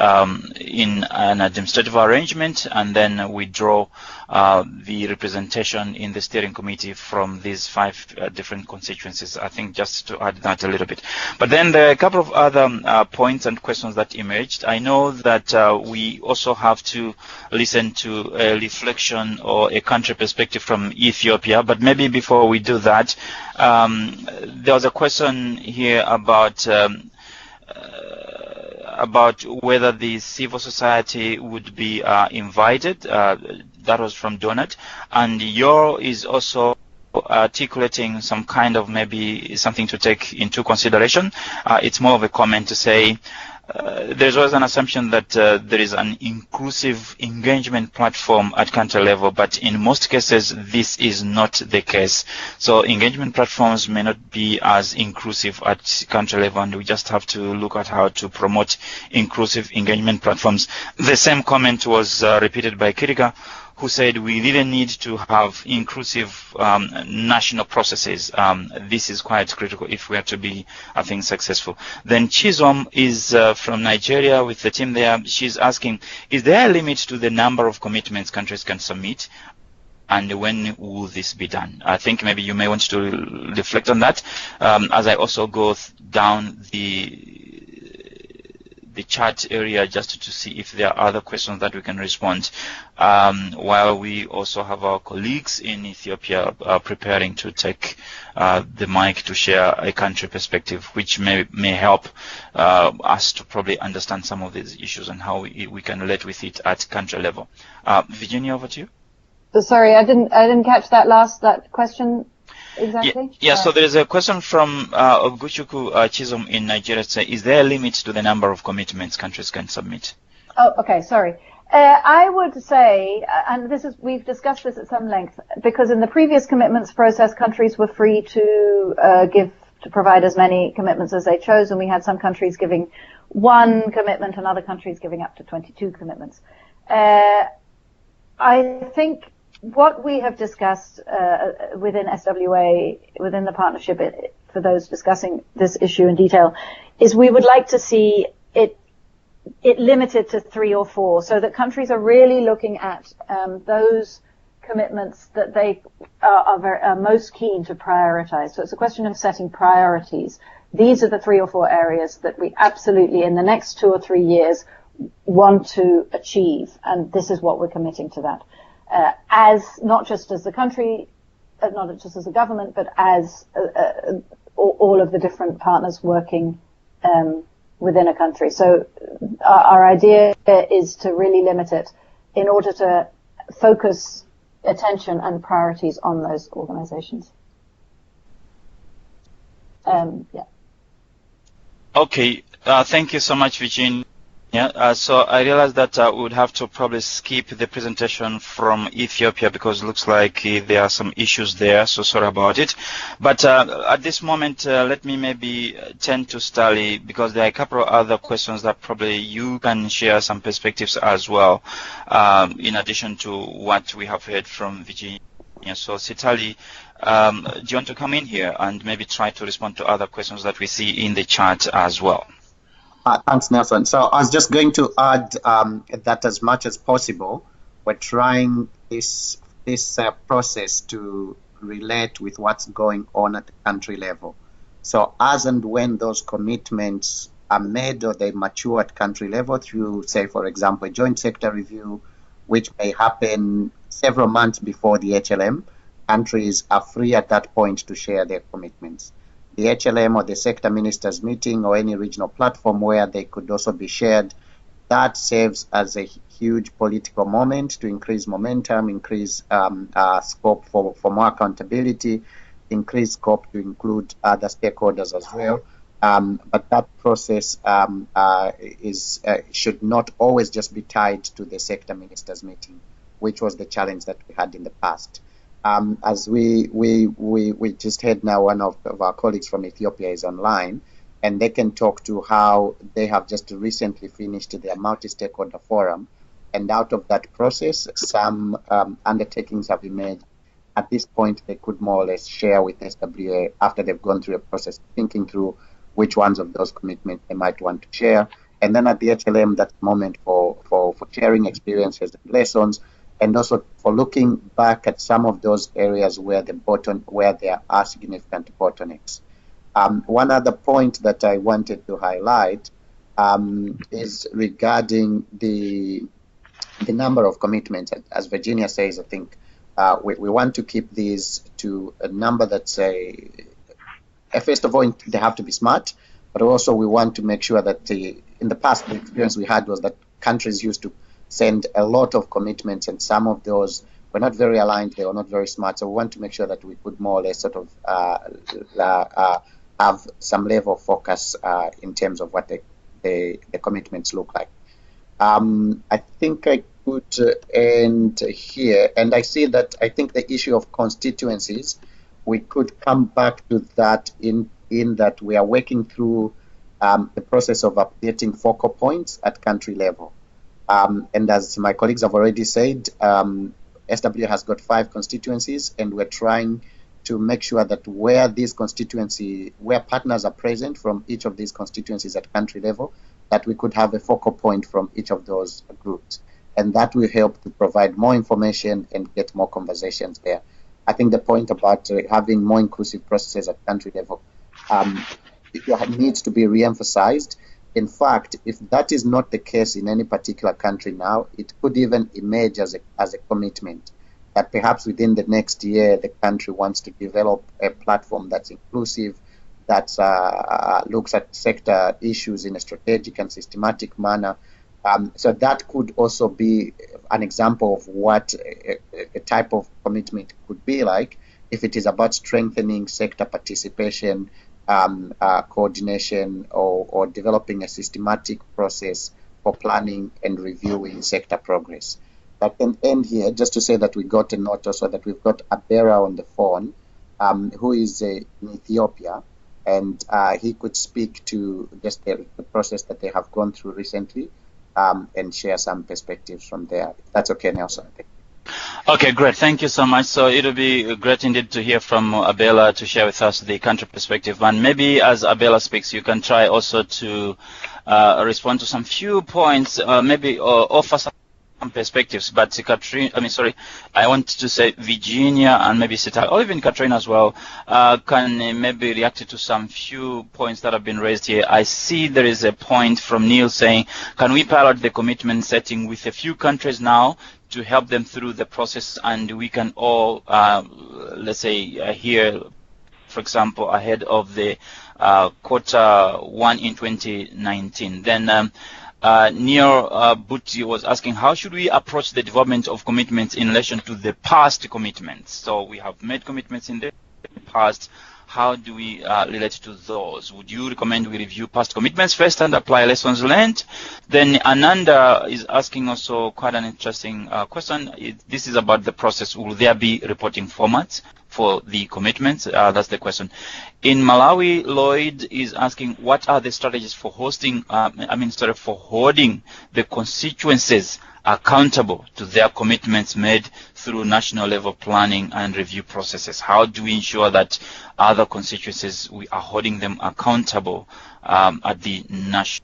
in an administrative arrangement, and then we draw the representation in the steering committee from these 5 different constituencies. I think just to add that a little bit. But then there are a couple of other points and questions that emerged. I know that we also have to listen to a reflection or a country perspective from Ethiopia, but maybe before we do that, there was a question here about whether the civil society would be invited. That was from Donat, and your is also articulating some kind of maybe something to take into consideration. It's more of a comment to say there's always an assumption that there is an inclusive engagement platform at country level, but in most cases this is not the case. So engagement platforms may not be as inclusive at country level, and we just have to look at how to promote inclusive engagement platforms. The same comment was repeated by Kiriga, who said we didn't need to have inclusive national processes. This is quite critical if we are to be, I think, successful. Then Chizom is from Nigeria with the team there. She's asking, is there a limit to the number of commitments countries can submit? And when will this be done? I think maybe you may want to reflect on that as I also go down the the chat area just to see if there are other questions that we can respond, while we also have our colleagues in Ethiopia preparing to take the mic to share a country perspective, which may help us to probably understand some of these issues and how we can relate with it at country level. Virginia, over to you. Sorry, I didn't catch that question exactly. Yeah. So there is a question from Oguchukwu Chizom in Nigeria. Is there a limit to the number of commitments countries can submit? Oh, okay. Sorry. I would say, and we've discussed this at some length, because in the previous commitments process, countries were free to provide as many commitments as they chose, and we had some countries giving one commitment and other countries giving up to 22 commitments. I think what we have discussed within SWA, within the partnership, for those discussing this issue in detail, is we would like to see it limited to 3 or 4, so that countries are really looking at those commitments that they are most keen to prioritize. So it's a question of setting priorities. These are the 3 or 4 areas that we absolutely, in the next 2 or 3 years, want to achieve, and this is what we're committing to that. As not just as the country, not just as a government, but as all of the different partners working within a country. So our idea is to really limit it in order to focus attention and priorities on those organizations. Yeah. Okay. Thank you so much, Virginia. So I realized that we would have to probably skip the presentation from Ethiopia because it looks like there are some issues there, so sorry about it. But at this moment, let me maybe turn to Stali because there are a couple of other questions that probably you can share some perspectives as well, in addition to what we have heard from Virginia. So Sitali, do you want to come in here and maybe try to respond to other questions that we see in the chat as well? Thanks, Nelson. So I was just going to add that as much as possible, we're trying this process to relate with what's going on at the country level. So as and when those commitments are made or they mature at country level through, say, for example, a joint sector review, which may happen several months before the HLM, countries are free at that point to share their commitments. The HLM or the sector ministers meeting or any regional platform where they could also be shared, that serves as a huge political moment to increase momentum, increase scope for more accountability, increase scope to include other stakeholders as well. But that process should not always just be tied to the sector ministers meeting, which was the challenge that we had in the past. As we just heard now, one of our colleagues from Ethiopia is online, and they can talk to how they have just recently finished their multi-stakeholder forum, and out of that process, some undertakings have been made. At this point, they could more or less share with SWA after they've gone through a process, thinking through which ones of those commitments they might want to share. And then at the HLM, that's the moment for sharing experiences and lessons, and also for looking back at some of those areas where there are significant bottlenecks. One other point that I wanted to highlight is regarding the number of commitments. As Virginia says, I think we want to keep these to a number that's first of all, they have to be smart, but also we want to make sure that in the past, the experience we had was that countries used to send a lot of commitments, and some of those were not very aligned, they were not very smart. So we want to make sure that we could more or less sort of have some level of focus in terms of what the commitments look like. I think I could end here, and I see that I think the issue of constituencies, we could come back to that in that we are working through the process of updating focal points at country level. And as my colleagues have already said, SWA has got 5 constituencies, and we're trying to make sure that where partners are present from each of these constituencies at country level, that we could have a focal point from each of those groups. And that will help to provide more information and get more conversations there. I think the point about having more inclusive processes at country level it needs to be re-emphasized, In fact, if that is not the case in any particular country now, it could even emerge as a commitment that perhaps within the next year, the country wants to develop a platform that's inclusive, that looks at sector issues in a strategic and systematic manner. So that could also be an example of what a type of commitment could be like if it is about strengthening sector participation, coordination, or developing a systematic process for planning and reviewing sector progress. I can end here just to say that we got a note also that we've got Abera on the phone, who is in Ethiopia, and he could speak to just the process that they have gone through recently and share some perspectives from there. If that's okay, Nelson. Okay, great. Thank you so much. So it'll be great indeed to hear from Abela to share with us the country perspective. And maybe as Abela speaks, you can try also to respond to some few points, maybe offer some perspectives. But I want to say Virginia and maybe Sita, or even Katrina as well, can maybe react to some few points that have been raised here. I see there is a point from Neil saying, can we pilot the commitment setting with a few countries now to help them through the process, and we can all, let's say, here, for example, ahead of the Q1 in 2019. Then Neil Butti was asking, how should we approach the development of commitments in relation to the past commitments? So we have made commitments in the past. How do we relate to those? Would you recommend we review past commitments first and apply lessons learned? Then Ananda is asking also quite an interesting question. This is about the process. Will there be reporting formats for the commitments? That's the question. In Malawi, Lloyd is asking, what are the strategies for holding the constituencies accountable to their commitments made through national level planning and review processes? How do we ensure that other constituencies, we are holding them accountable at the national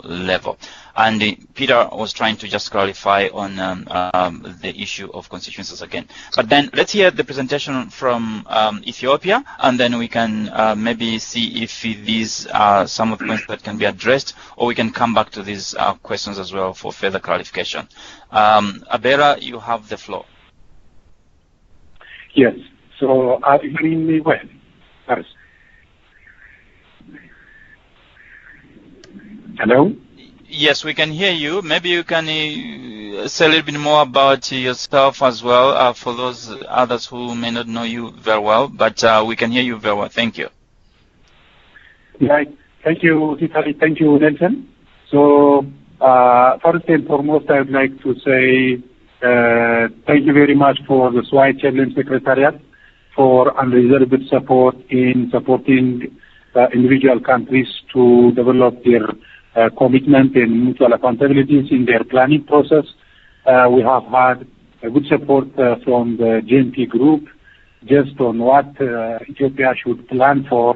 level? And Peter was trying to just clarify on the issue of constituencies again. But then let's hear the presentation from Ethiopia, and then we can maybe see if these are some of the points that can be addressed, or we can come back to these questions as well for further clarification. Abera, you have the floor. Yes. So are you hearing me well? Yes. Hello? Yes, we can hear you. Maybe you can say a little bit more about yourself as well for those others who may not know you very well, but we can hear you very well. Thank you. Right. Thank you, Titali. Thank you, Nelson. So first and foremost, I would like to say thank you very much for the SWA Chairman Secretariat for unreserved support in supporting individual countries to develop their commitment and mutual accountabilities in their planning process. We have had a good support from the GNP group just on what Ethiopia should plan for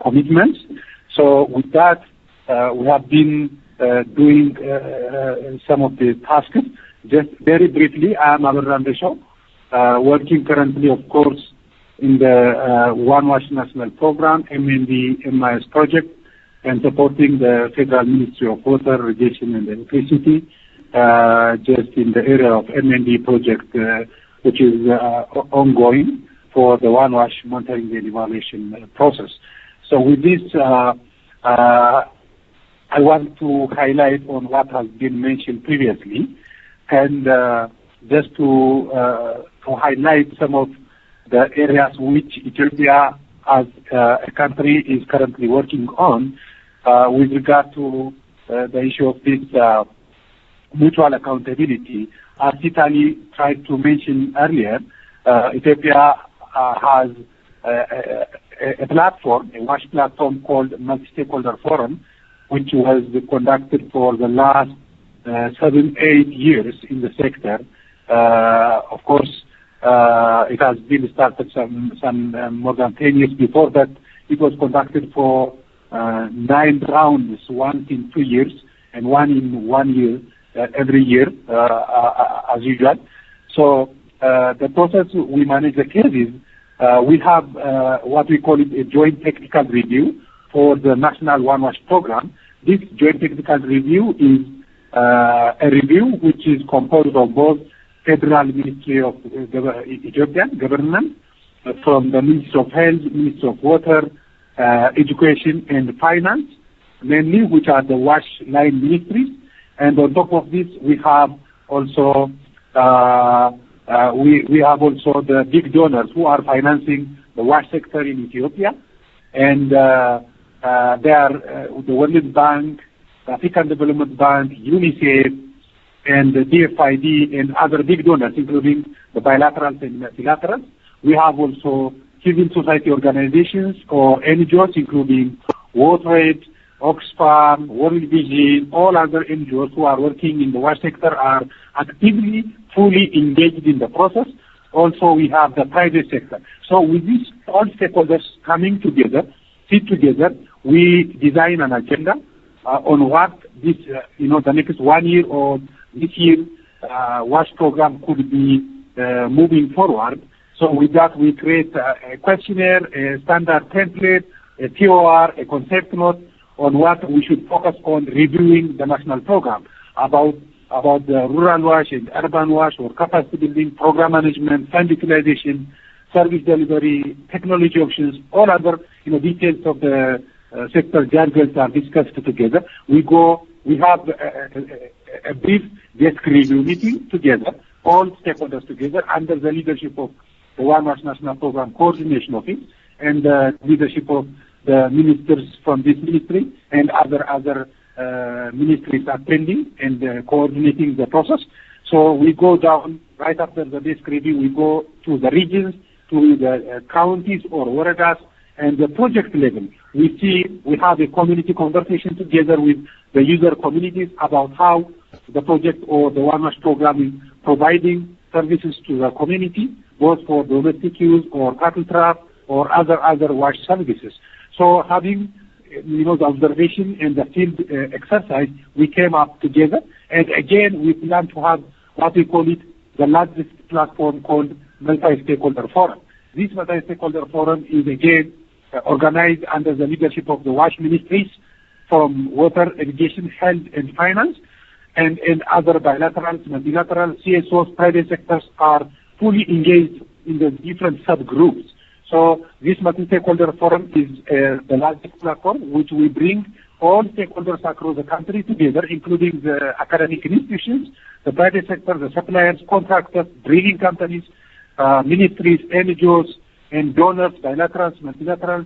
commitments. So with that, we have been doing some of the tasks. Just very briefly, I am Abraham Desho, working currently, of course, in the One Wash National Program, MND MIS project, and supporting the Federal Ministry of Water, Irrigation and Electricity, just in the area of MND project, which is ongoing for the One Wash monitoring and evaluation process. So with this, I want to highlight on what has been mentioned previously, and just to highlight some of the areas which Ethiopia as a country is currently working on with regard to the issue of this mutual accountability. As Italy tried to mention earlier, Ethiopia has a platform, a WASH platform called Multi-Stakeholder Forum, which was conducted for the last 7-8 years in the sector. Of course, it has been started some more than 10 years before that. It was conducted for 9 rounds, one in 2 years and one in 1 year, every year, as usual. So the process we manage the cases, we have what we call it a joint technical review for the National One Wash program. This joint technical review is a review which is composed of both Federal Ministry of Ethiopian government, from the Ministry of Health, Ministry of Water, Education and Finance, mainly, which are the wash line ministries. And on top of this, we have also the big donors who are financing the wash sector in Ethiopia, and they are the World Bank, the African Development Bank, UNICEF, and the DFID and other big donors, including the bilaterals and multilaterals. We have also civil society organizations or NGOs, including World Trade, Oxfam, World Vision, all other NGOs who are working in the wash sector are actively, fully engaged in the process. Also, we have the private sector. So with these all stakeholders coming together, sit together, we design an agenda on what this, the next 1 year or this year WASH program could be moving forward. So with that, we create a questionnaire, a standard template, a TOR, a concept note on what we should focus on reviewing the national program about the rural wash and urban wash or capacity building, program management, fund utilization, service delivery, technology options, all other details of the sector jargons are discussed together. We have a brief desk review meeting together, all stakeholders together under the leadership of the One Wash National Program Coordination Office and the leadership of the ministers from this ministry and other ministries attending and coordinating the process. So we go down right after the desk review. We go to the regions, to the counties or waradas, and the project level. We have a community conversation together with the user communities about how the project or the One Wash program is providing services to the community, both for domestic use or cattle trap or other wash services. So having the observation and the field exercise, we came up together, and again we plan to have what we call it the largest platform called multi-stakeholder forum. This multi-stakeholder forum is again organized under the leadership of the WASH ministries from water, irrigation, health and finance, and other bilaterals, multilateral, CSOs, private sectors are fully engaged in the different subgroups. So this multi-stakeholder forum is the largest platform which we bring all stakeholders across the country together, including the academic institutions, the private sector, the suppliers, contractors, drilling companies, ministries, NGOs, and donors, bilaterals, multilaterals,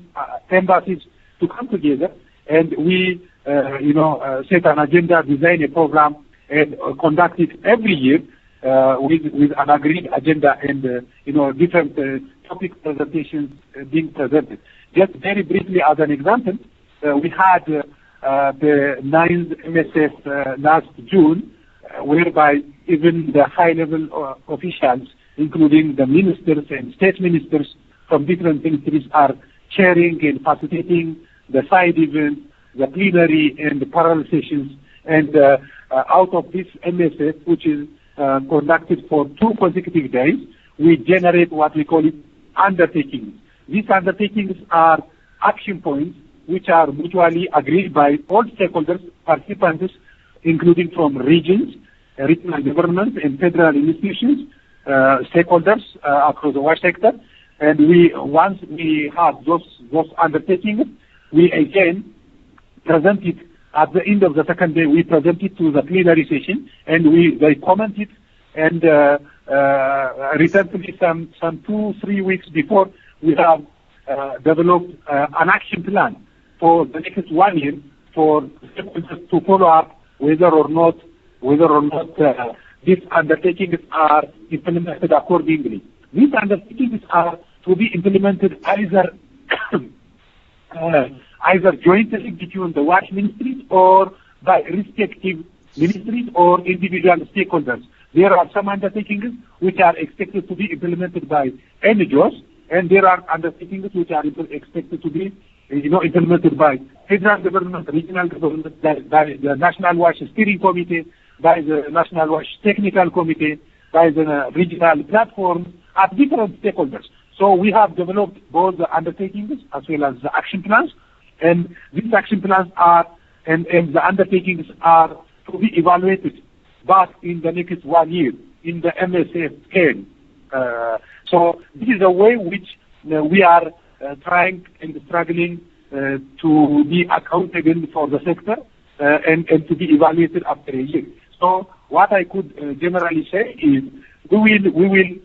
embassies to come together, and we, set an agenda, design a program, and conduct it every year with an agreed agenda and different topic presentations being presented. Just very briefly, as an example, we had the 9th MSF last June, whereby even the high-level officials, including the ministers and state ministers from different ministries, are chairing and facilitating the side events, the plenary and the parallel sessions. And out of this MSF, which is conducted for 2 consecutive days, we generate what we call it undertakings. These undertakings are action points which are mutually agreed by all stakeholders, participants, including from regions, regional governments and federal institutions, stakeholders across the wash sector. And once we have those undertakings, we again present it at the end of the second day. We present it to the plenary session, and they comment it. And recently, some 2-3 weeks before, we have developed an action plan for the next 1 year for stakeholders to follow up whether or not these undertakings are implemented accordingly. These undertakings are to be implemented either jointly between the WASH ministries or by respective ministries or individual stakeholders. There are some undertakings which are expected to be implemented by NGOs, and there are undertakings which are expected to be implemented by federal government, regional government, by the National WASH Steering Committee, by the National WASH Technical Committee, by the regional platform, at different stakeholders. So we have developed both the undertakings as well as the action plans, And these action plans are, and the undertakings are to be evaluated back in the next 1 year in the MSF scale. So this is a way which we are trying and struggling to be accountable for the sector and to be evaluated after a year. So what I could generally say is we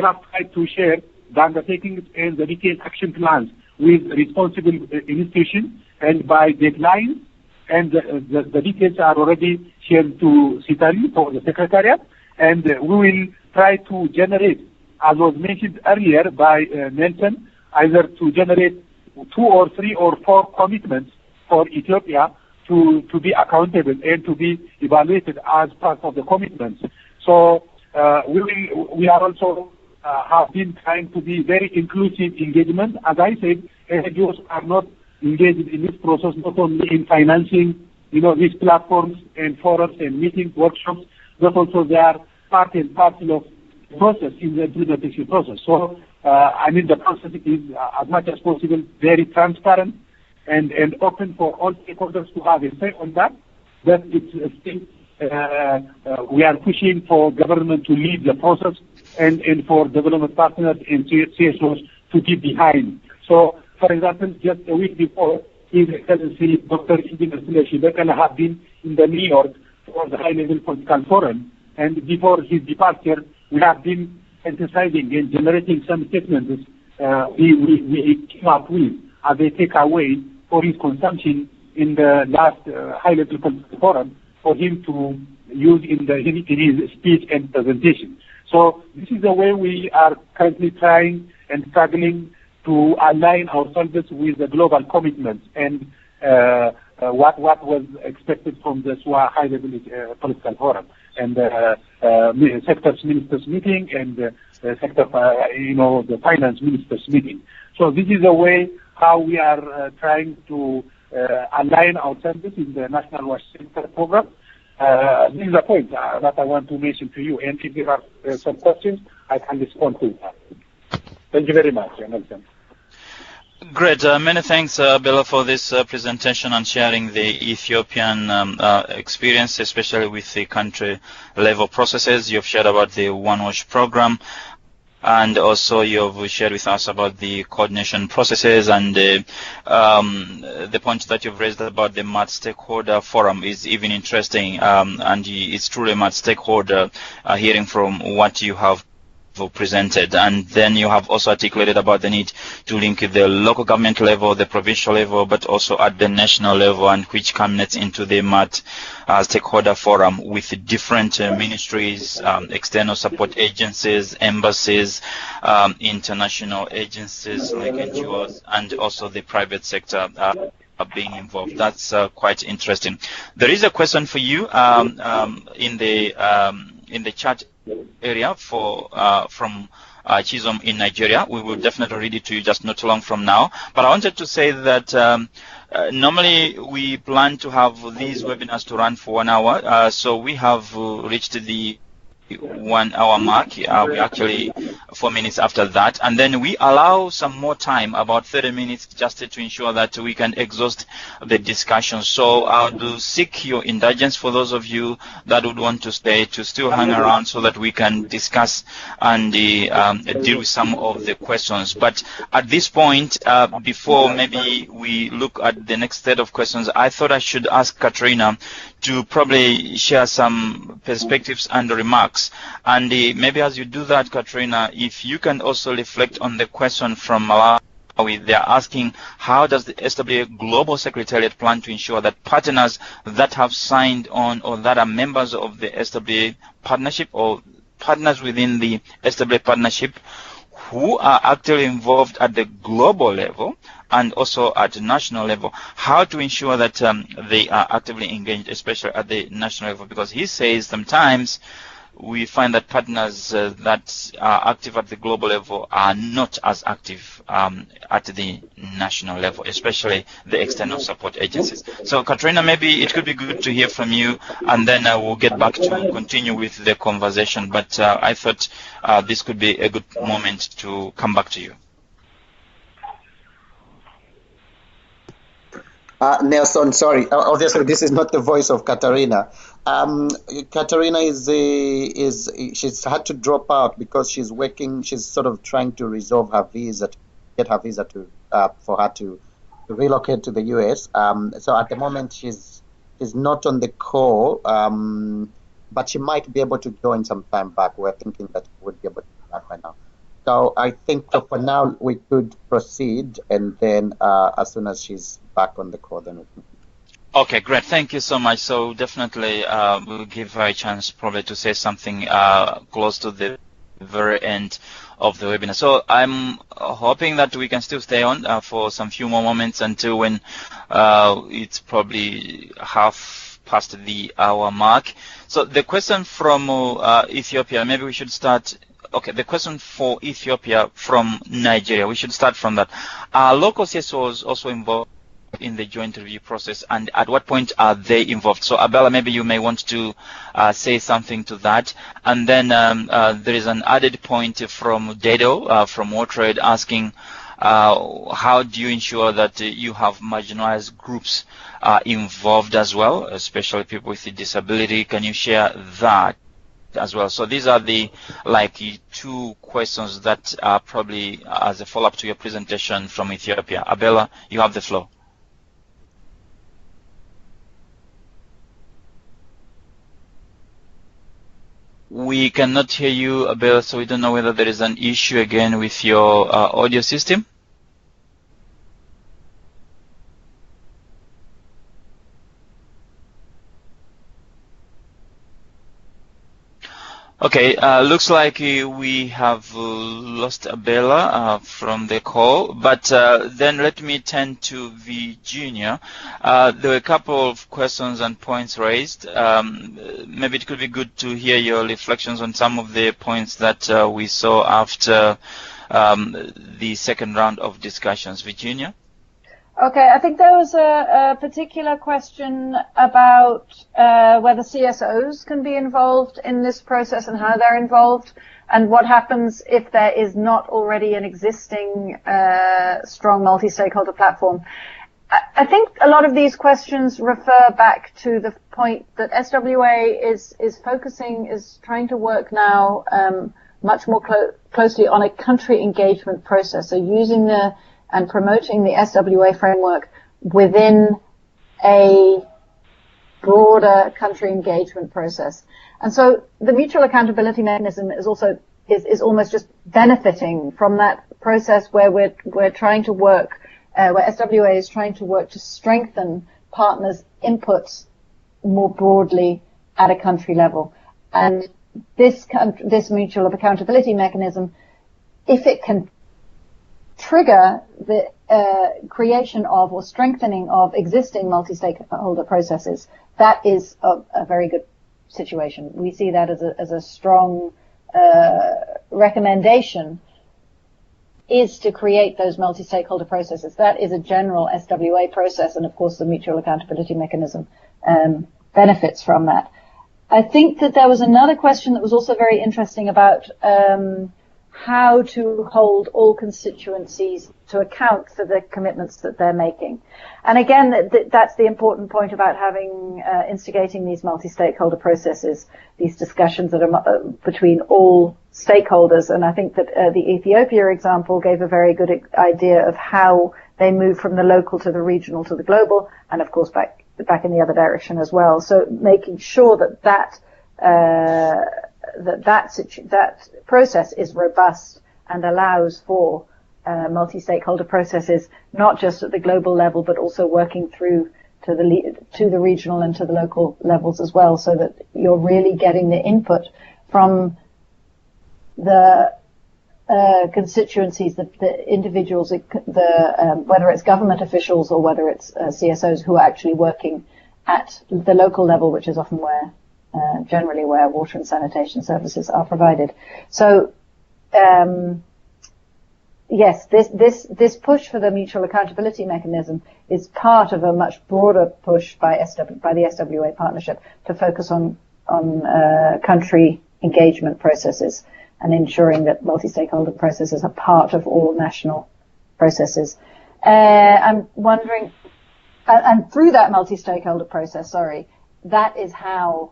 have tried to share the undertakings and the detailed action plans with responsible institutions and by deadlines, and the details are already shared to Sitali for the Secretariat, and we will try to generate, as was mentioned earlier by Nelson, either to generate 2 or 3 or 4 commitments for Ethiopia to be accountable and to be evaluated as part of the commitments. So we are also have been trying to be very inclusive engagement. As I said, NGOs are not engaged in this process, not only in financing, these platforms and forums and meetings, workshops, but also they are part and parcel of the process in the implementation process. So, the process is as much as possible very transparent and open for all stakeholders to have a say on that. But it's still, we are pushing for government to lead the process and for development partners and CSOs to keep behind. So, for example, just a week before, His Excellency Dr. Engineer Sanitation have been in the New York for the high-level political forum, and before his departure, we have been emphasizing and generating some statements we came up with as a takeaway for his consumption in the last high-level political forum for him to use in his speech and presentation. So this is the way we are currently trying and struggling to align ourselves with the global commitments and what was expected from the SWA high-level political forum and sectors ministers meeting and sector, the finance ministers meeting. So this is the way how we are trying to align ourselves in the National Wash Center program. This is the point that I want to mention to you. And if there are some questions, I can respond to that. Thank you very much, Nelson. Great. Many thanks, Bella, for this presentation and sharing the Ethiopian experience, especially with the country-level processes. You've shared about the One Wash program, and also you've shared with us about the coordination processes, and the point that you've raised about the MAT stakeholder forum is even interesting, and it's truly a MAT stakeholder hearing from what you have presented. And then you have also articulated about the need to link the local government level, the provincial level, but also at the national level, and which culminates into the MAT stakeholder forum with different ministries, external support agencies, embassies, international agencies like NGOs, and also the private sector are being involved. That's quite interesting. There is a question for you in the chat area from Chizom in Nigeria. We will definitely read it to you just not too long from now. But I wanted to say that normally we plan to have these webinars to run for 1 hour. So we have reached the 1 hour mark. We actually 4 minutes after that, and then we allow some more time, about 30 minutes, just to ensure that we can exhaust the discussion. So I would seek your indulgence for those of you that would want to stay, to still hang around so that we can discuss and deal with some of the questions. But at this point, before maybe we look at the next set of questions, I thought I should ask Katrina to probably share some perspectives and remarks. And maybe as you do that, Katrina, if you can also reflect on the question from Malawi. They are asking, how does the SWA Global Secretariat plan to ensure that partners that have signed on or that are members of the SWA partnership or partners within the SWA partnership who are actually involved at the global level and also at the national level, how to ensure that they are actively engaged, especially at the national level? Because he says sometimes we find that partners that are active at the global level are not as active at the national level, especially the external support agencies. So, Katrina, maybe it could be good to hear from you, and then we'll get back to continue with the conversation. But I thought this could be a good moment to come back to you. Nelson, sorry. Obviously, this is not the voice of Katarina. Katarina she's had to drop out because she's working. She's sort of trying to resolve her visa, to get her visa for her to relocate to the US. So at the moment, she's not on the call, but she might be able to join some time back. We're thinking that she would be able to do that by now. So I think for now we could proceed, and then as soon as she's back on the call, then we can. Okay, great. Thank you so much. So definitely we'll give her a chance probably to say something close to the very end of the webinar. So I'm hoping that we can still stay on for some few more moments until when it's probably half past the hour mark. So the question from Ethiopia, maybe we should start. Okay, the question for Ethiopia from Nigeria, we should start from that. Are local CSOs also involved in the joint review process, and at what point are they involved? So Abella, maybe you may want to say something to that. And then there is an added point from Dedo from WarTrade asking how do you ensure that you have marginalized groups involved as well, especially people with a disability? Can you share that as well? So these are the two questions that are probably as a follow-up to your presentation from Ethiopia. Abella, you have the floor. We cannot hear you, Abella, so we don't know whether there is an issue again with your audio system. Okay, looks like we have lost Abella from the call, but then let me turn to Virginia. There were a couple of questions and points raised. Maybe it could be good to hear your reflections on some of the points that we saw after the second round of discussions. Virginia? Okay, I think there was a particular question about whether CSOs can be involved in this process and how they're involved, and what happens if there is not already an existing strong multi-stakeholder platform. I think a lot of these questions refer back to the point that SWA is trying to work now much more closely on a country engagement process, so using and promoting the SWA framework within a broader country engagement process. And so the mutual accountability mechanism is almost just benefiting from that process where we're trying to work, where SWA is trying to work to strengthen partners' inputs more broadly at a country level. And this mutual accountability mechanism, if it can trigger the creation of or strengthening of existing multi-stakeholder processes, that is a very good situation. We see that as a strong recommendation, is to create those multi-stakeholder processes. That is a general SWA process, and of course the mutual accountability mechanism benefits from that. I think that there was another question that was also very interesting about how to hold all constituencies to account for the commitments that they're making. And again, that's the important point about having instigating these multi-stakeholder processes, these discussions that are between all stakeholders. And I think that the Ethiopia example gave a very good idea of how they move from the local to the regional to the global, and of course back in the other direction as well. So making sure that process is robust and allows for multi-stakeholder processes, not just at the global level, but also working through to the regional and to the local levels as well, so that you're really getting the input from the constituencies, the individuals, whether it's government officials or whether it's CSOs who are actually working at the local level, which is often generally where water and sanitation services are provided. So, yes, this push for the mutual accountability mechanism is part of a much broader push by the SWA partnership to focus on country engagement processes and ensuring that multi-stakeholder processes are part of all national processes. I'm wondering. and through that multi-stakeholder process, that is how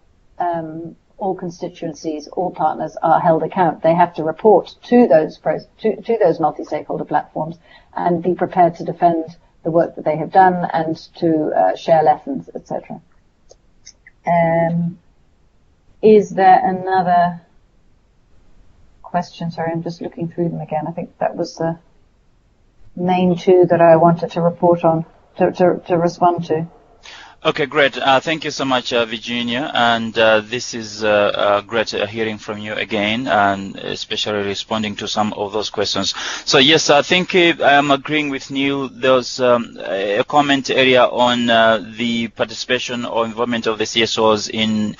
all constituencies, all partners are held account. They have to report to those multi-stakeholder platforms and be prepared to defend the work that they have done and to share lessons, etc. Is there another question? Sorry, I'm just looking through them again. I think that was the main two that I wanted to report on, to respond to. Okay, great. Thank you so much, Virginia. And this is great hearing from you again, and especially responding to some of those questions. So yes, I think I am agreeing with Neil. There was a comment area on the participation or involvement of the CSOs in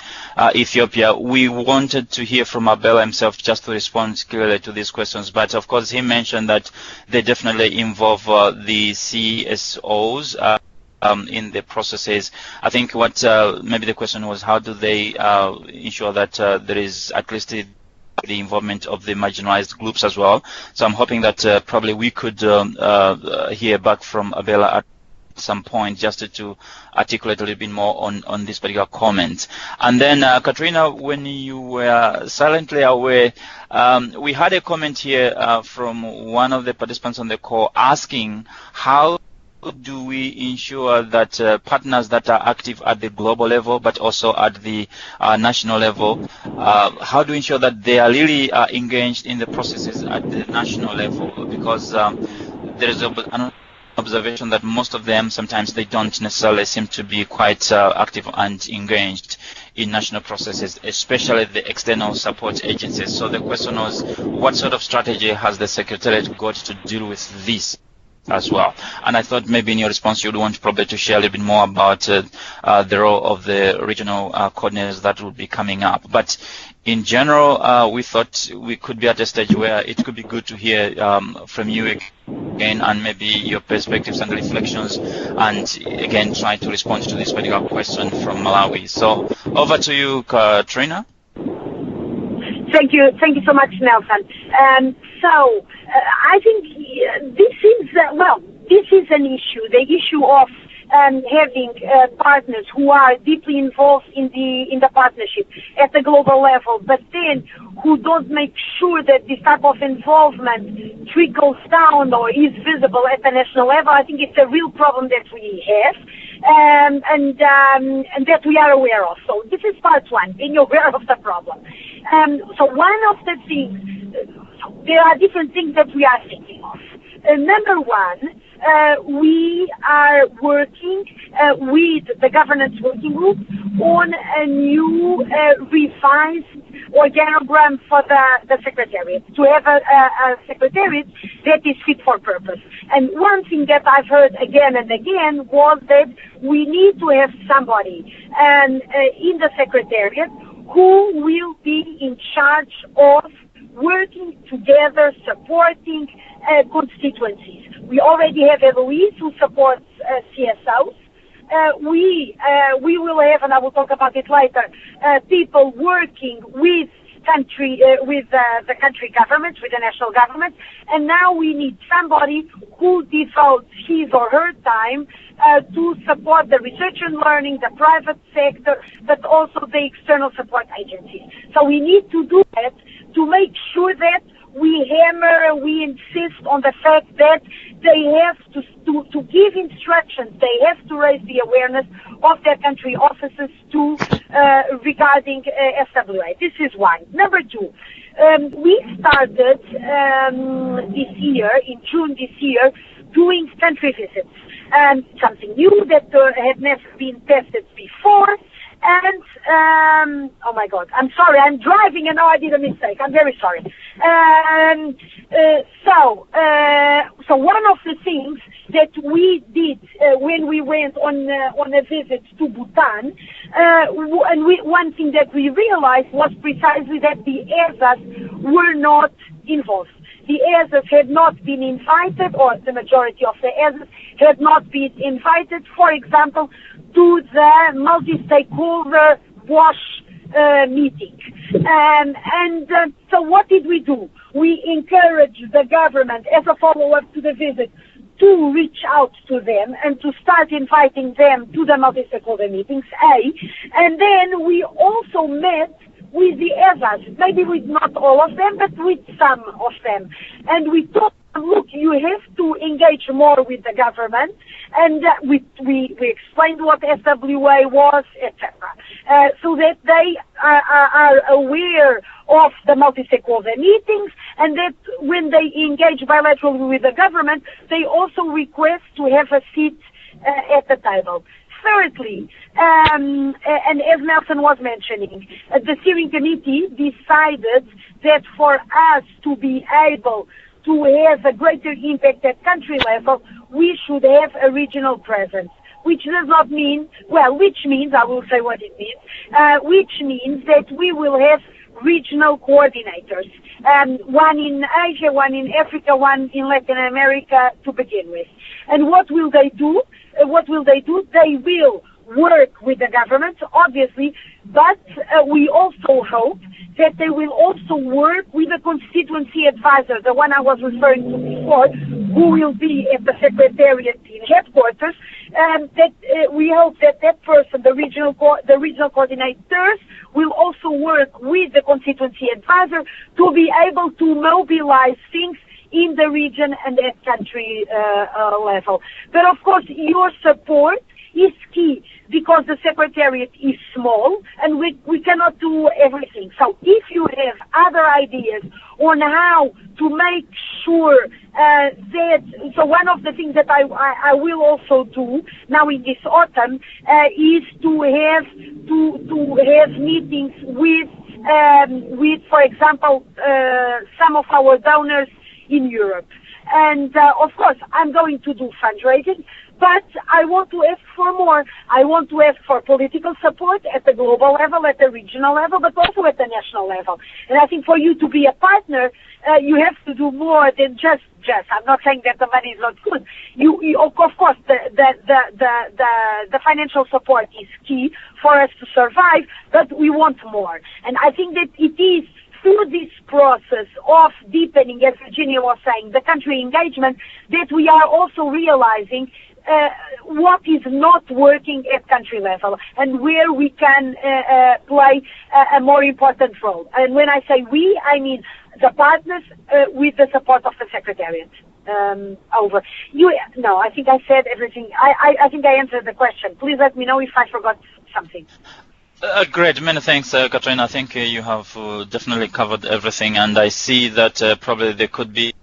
Ethiopia. We wanted to hear from Abela himself just to respond clearly to these questions. But of course, he mentioned that they definitely involve the CSOs. In the processes. I think what maybe the question was, how do they ensure that there is at least the involvement of the marginalized groups as well? So I'm hoping that probably we could hear back from Abela at some point just to articulate a little bit more on this particular comment. And then Katrina, when you were silently away, we had a comment here from one of the participants on the call asking how do we ensure that partners that are active at the global level but also at the national level, how do we ensure that they are really engaged in the processes at the national level? Because there is an observation that most of them, sometimes they don't necessarily seem to be quite active and engaged in national processes, especially the external support agencies. So the question was, what sort of strategy has the Secretariat got to deal with this as well? And I thought maybe in your response you'd want probably to share a little bit more about the role of the regional coordinators that will be coming up. But in general, we thought we could be at a stage where it could be good to hear from you again, and maybe your perspectives and reflections, and again try to respond to this particular question from Malawi. So over to you, Katrina. Thank you so much, Nelson. So I think this is an issue, the issue of having partners who are deeply involved in the partnership at the global level, but then who don't make sure that this type of involvement trickles down or is visible at the national level. I think it's a real problem that we have. And that we are aware of. So this is part one, being aware of the problem. So one of the things, there are different things that we are thinking of. Number one, we are working with the governance working group on a new revised organogram for the Secretariat, to have a Secretariat that is fit for purpose. And one thing that I've heard again and again was that we need to have somebody in the Secretariat who will be in charge of working together, supporting constituencies. We already have Eloise who supports CSOs. We will have, and I will talk about it later, people working with the country governments, with the national government, and now we need somebody who devotes his or her time to support the research and learning, the private sector, but also the external support agencies. So we need to do that to make sure that we hammer and we insist on the fact that they have to give instructions, they have to raise the awareness of their country offices regarding SWA. This is one. Number two, we started this year, in June this year, doing country visits. Something new that had never been tested before. And, oh my God, I'm sorry, I'm driving and now I did a mistake. I'm very sorry. So one of the things that we did when we went on a visit to Bhutan, one thing that we realized was precisely that the ESAs were not involved. The ESAs had not been invited, or the majority of the ESAs had not been invited, for example, to the multi-stakeholder WASH meeting. So what did we do? We encouraged the government, as a follow-up to the visit, to reach out to them and to start inviting them to the multi-stakeholder meetings, and then we also met with the ESAs, maybe with not all of them, but with some of them. And we told them, look, you have to engage more with the government, and we explained what SWA was, etc., so that they are aware of the multi-stakeholder meetings, and that when they engage bilaterally with the government, they also request to have a seat at the table. Thirdly, and as Nelson was mentioning, the steering committee decided that for us to be able to have a greater impact at country level, we should have a regional presence, which does not mean, which means, I will say what it means, which means that we will have regional coordinators, one in Asia, one in Africa, one in Latin America to begin with. And what will they do? They will work with the government, obviously, but we also hope that they will also work with the constituency advisor, the one I was referring to before, who will be at the Secretariat in headquarters, we hope that person, the regional coordinators, will also work with the constituency advisor to be able to mobilize things in the region and at country level. But of course, your support is key, because the Secretariat is small and we cannot do everything. So if you have other ideas on how to make sure so one of the things that I will also do now in this autumn is to have meetings with, for example, some of our donors in Europe. And of course, I'm going to do fundraising, but I want to ask for more. I want to ask for political support at the global level, at the regional level, but also at the national level. And I think for you to be a partner, you have to do more than just. I'm not saying that the money is not good. You of course, the financial support is key for us to survive, but we want more. And I think that it is through this process of deepening, as Virginia was saying, the country engagement, that we are also realizing what is not working at country level and where we can play a more important role. And when I say we, I mean the partners with the support of the Secretariat. Over. No, I think I said everything. I think I answered the question. Please let me know if I forgot something. Great. Many thanks, Katrina. I think you have definitely covered everything, and I see that probably there could be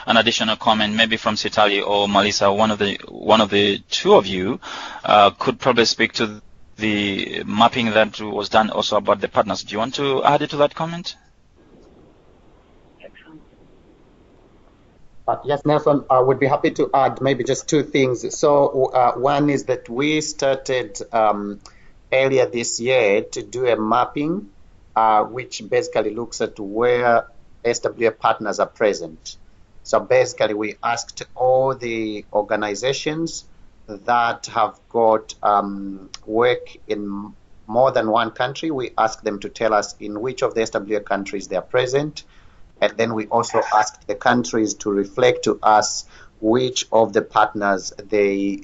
an additional comment, maybe from Sitali or Melissa. One of the two of you could probably speak to the mapping that was done also about the partners. Do you want to add it to that comment? Yes, Nelson, I would be happy to add maybe just two things. So one is that we started earlier this year to do a mapping, which basically looks at where SWA partners are present. So basically, we asked all the organizations that have got work in more than one country, we asked them to tell us in which of the SWA countries they are present. And then we also asked the countries to reflect to us which of the partners they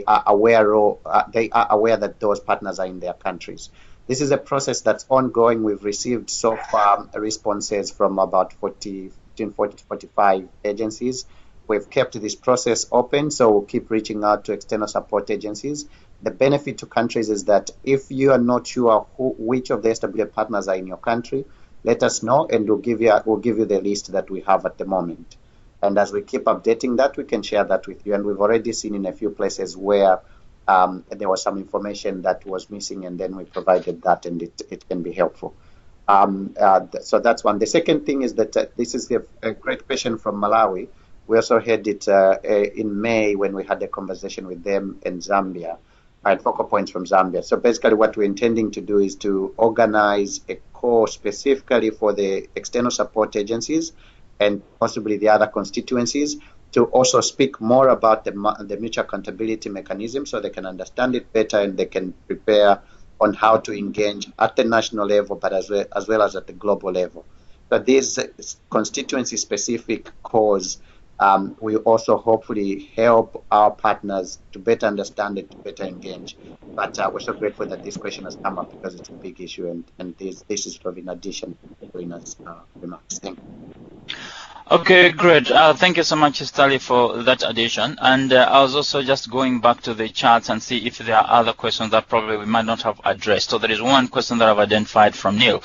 are aware of, they are aware that those partners are in their countries. This is a process that's ongoing. We've received so far responses from about between 40 to 45 agencies. We've kept this process open, so we'll keep reaching out to external support agencies. The benefit to countries is that if you are not sure which of the SWA partners are in your country, let us know, and we'll give you the list that we have at the moment. And as we keep updating that, we can share that with you. And we've already seen in a few places where there was some information that was missing, and then we provided that, and it can be helpful. So that's one. The second thing is that this is a great question from Malawi. We also had it in May when we had a conversation with them in Zambia. I had focal points from Zambia. So basically what we're intending to do is to organize a course specifically for the external support agencies and possibly the other constituencies to also speak more about the mutual accountability mechanism so they can understand it better and they can prepare on how to engage at the national level, but as well as at the global level. But this constituency-specific course we also hopefully help our partners to better understand it, to better engage. But we're so grateful that this question has come up because it's a big issue, and this is sort of in addition to Rena's remarks. Thank you. Okay, great. Thank you so much, Stali, for that addition. And I was also just going back to the charts and see if there are other questions that probably we might not have addressed. So there is one question that I've identified from Neil.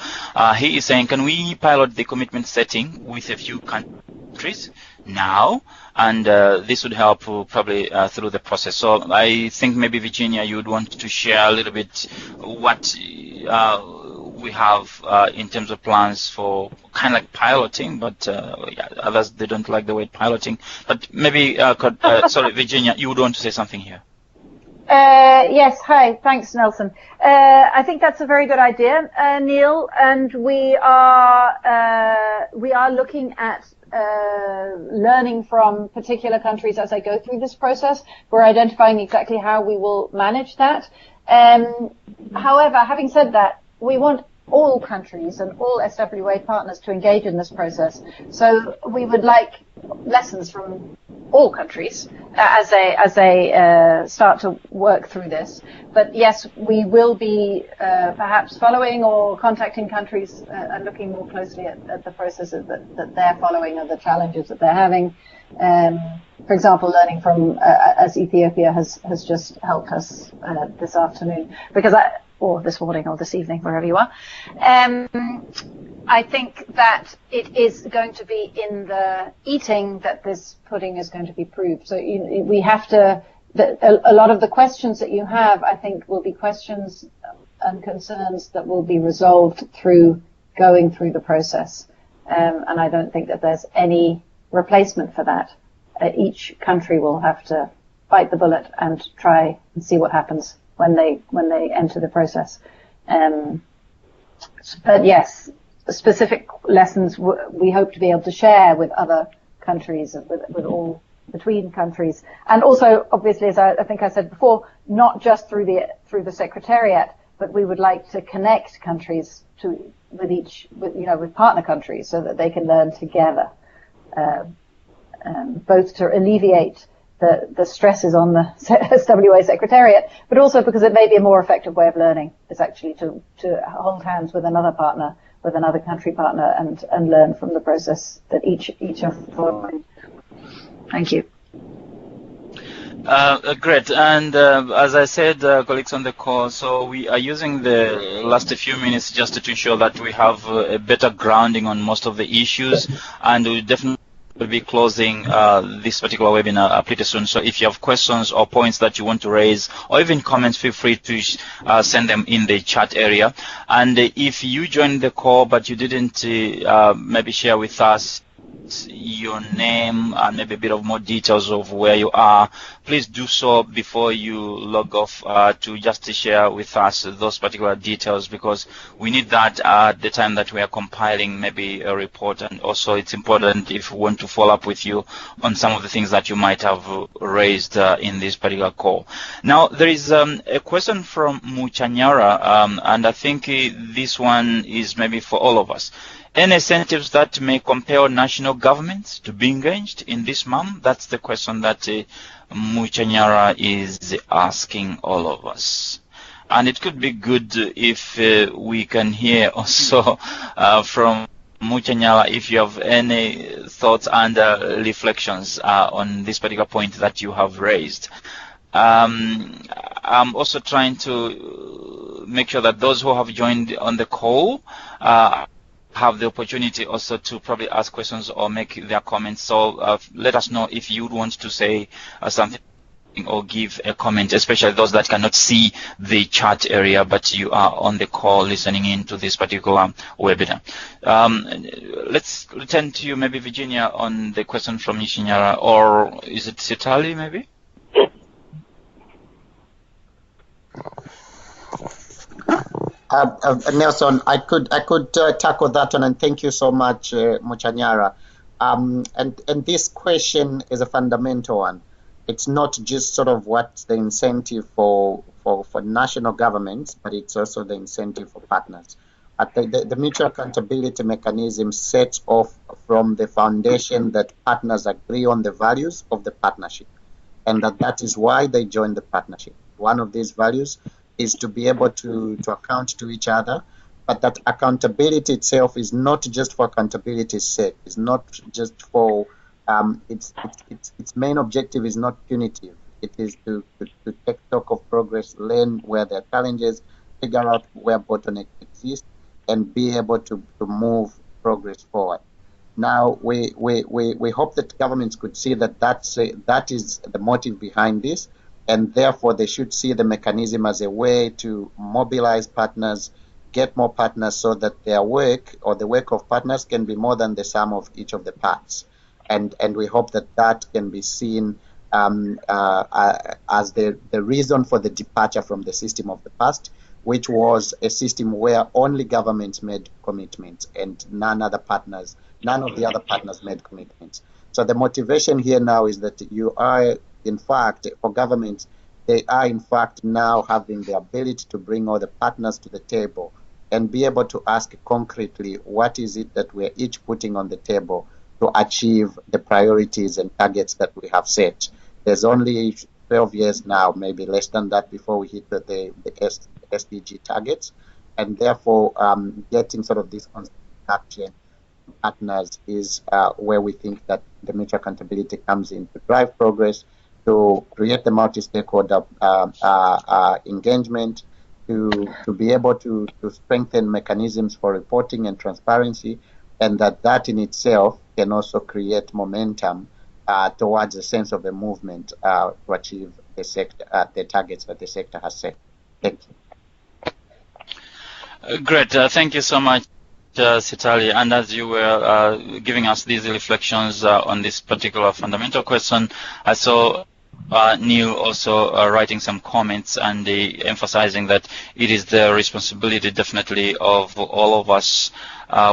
He is saying, can we pilot the commitment setting with a few countries now? And this would help probably through the process. So I think maybe, Virginia, you would want to share a little bit what we have in terms of plans for kind of like piloting, but yeah, others, they don't like the word piloting. But maybe, sorry, Virginia, you would want to say something here. Yes, hi, thanks, Nelson. I think that's a very good idea, Neil, and we are looking at learning from particular countries as they go through this process. We're identifying exactly how we will manage that. However, having said that, we want all countries and all SWA partners to engage in this process. So we would like lessons from all countries as they start to work through this. But yes, we will be perhaps following or contacting countries and looking more closely at the processes that they're following and the challenges that they're having. For example, learning from, as Ethiopia has just helped us this afternoon, because or this morning or this evening, wherever you are. I think that it is going to be in the eating that this pudding is going to be proved. So we have to, a lot of the questions that you have, I think, will be questions and concerns that will be resolved through going through the process. And I don't think that there's any replacement for that. Each country will have to bite the bullet and try and see what happens when they enter the process. But yes, specific lessons we hope to be able to share with other countries, with all between countries, and also obviously, as I think I said before, not just through the Secretariat, but we would like to connect countries with partner countries so that they can learn together, both to alleviate the stresses on the SWA Secretariat, but also because it may be a more effective way of learning is actually to hold hands with another partner, with another country partner, and learn from the process that each are following. Thank you. Great. And as I said, colleagues on the call, so we are using the last few minutes just to ensure that we have a better grounding on most of the issues, and we definitely will be closing this particular webinar pretty soon. So if you have questions or points that you want to raise, or even comments, feel free to send them in the chat area. And if you joined the call but you didn't maybe share with us your name and maybe a bit of more details of where you are, please do so before you log off to just share with us those particular details, because we need that at the time that we are compiling maybe a report. And also it's important if we want to follow up with you on some of the things that you might have raised in this particular call. Now, there is a question from Muchanyara, and I think this one is maybe for all of us. Any incentives that may compel national governments to be engaged in this MAM? That's the question that Muchanyara is asking all of us. And it could be good if we can hear also from Muchanyara if you have any thoughts and reflections on this particular point that you have raised. I'm also trying to make sure that those who have joined on the call have the opportunity also to probably ask questions or make their comments. So let us know if you would want to say something or give a comment, especially those that cannot see the chat area, but you are on the call listening in to this particular webinar. Let's return to you, maybe Virginia, on the question from Muchanyara, or is it Sitali maybe? Nelson, I could tackle that one, and thank you so much, Muchanyara. And this question is a fundamental one. It's not just sort of what's the incentive for national governments, but it's also the incentive for partners. the Mutual Accountability Mechanism sets off from the foundation that partners agree on the values of the partnership, and that is why they join the partnership. One of these values is to be able to account to each other, but that accountability itself is not just for accountability's sake. It's not just for its main objective is not punitive. It is to take stock of progress, learn where there are challenges, figure out where bottlenecks exist, and be able to move progress forward. Now, we hope that governments could see that is the motive behind this, and therefore they should see the mechanism as a way to mobilize partners, get more partners, so that their work or the work of partners can be more than the sum of each of the parts. And we hope that can be seen as the reason for the departure from the system of the past, which was a system where only governments made commitments and none of the other partners made commitments. So the motivation here now is that you are, in fact, for governments, they are in fact now having the ability to bring all the partners to the table and be able to ask concretely what is it that we're each putting on the table to achieve the priorities and targets that we have set. There's only 12 years now, maybe less than that, before we hit the SDG targets, and therefore getting sort of this action partners is where we think that the mutual accountability comes in to drive progress, to create the multi-stakeholder engagement, to be able to strengthen mechanisms for reporting and transparency, and that in itself can also create momentum towards a sense of a movement to achieve the targets that the sector has set. Thank you. Great. Thank you so much, Sitali. And as you were giving us these reflections on this particular fundamental question, I saw Neil also writing some comments and emphasizing that it is the responsibility definitely of all of us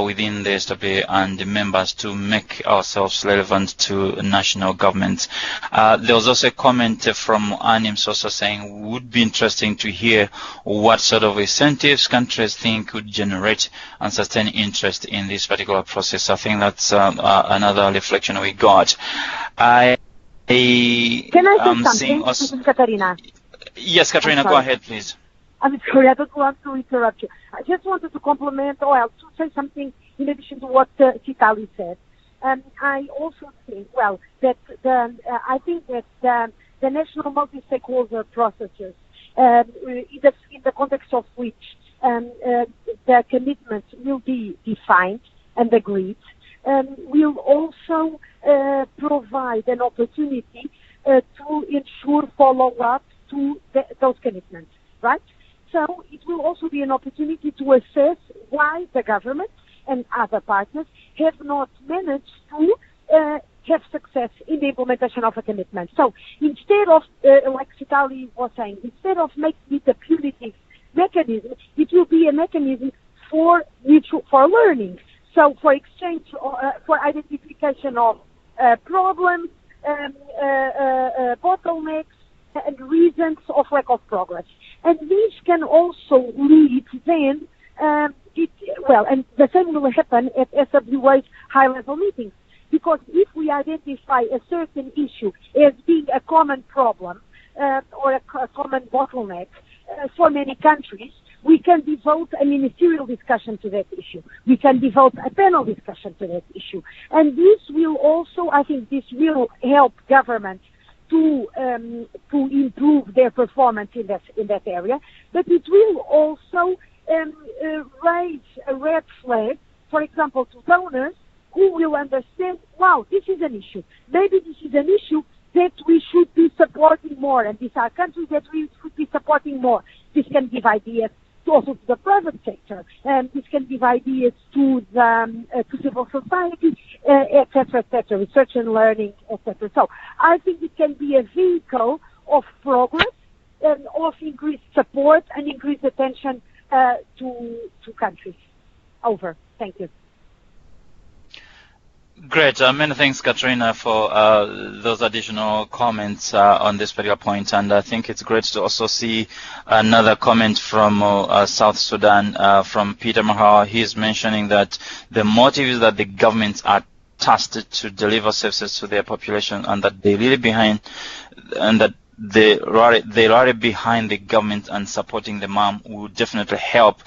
within the SWA and the members to make ourselves relevant to national government. There was also a comment from Anims also saying would be interesting to hear what sort of incentives countries think could generate and sustain interest in this particular process. I think that's another reflection we got. Can I say something, Katarina? Yes, Katarina, go ahead, please. I'm sorry, I don't want to interrupt you. I just wanted to compliment, to say something in addition to what Sitali said. I also think, that I think that the national multi-stakeholder processes, in the context of which the commitments will be defined and agreed, will also provide an opportunity to ensure follow-up to those commitments, right? So it will also be an opportunity to assess why the government and other partners have not managed to have success in the implementation of a commitment. So instead of, like Sitali was saying, instead of making it a punitive mechanism, it will be a mechanism for learning. So for exchange, for identification of problems, bottlenecks, and reasons of lack of progress. And this can also lead then, and the same will happen at SWA's high-level meetings. Because if we identify a certain issue as being a common problem or a common bottleneck for many countries, we can devote a ministerial discussion to that issue. We can devote a panel discussion to that issue. And this will also, I think this will help governments to improve their performance in that area. But it will also raise a red flag, for example, to donors who will understand, wow, this is an issue. Maybe this is an issue that we should be supporting more, and these are countries that we should be supporting more. This can give ideas also to the private sector, and this can give ideas to the to civil society, etc., research and learning, etc. So I think it can be a vehicle of progress and of increased support and increased attention to countries. Over. Thank you. Great. Many thanks, Katrina, for those additional comments on this particular point. And I think it's great to also see another comment from South Sudan, from Peter Mahar. He's mentioning that the motive is that the governments are tasked to deliver services to their population, and that they really behind, and that they rally behind the government, and supporting the mom will definitely help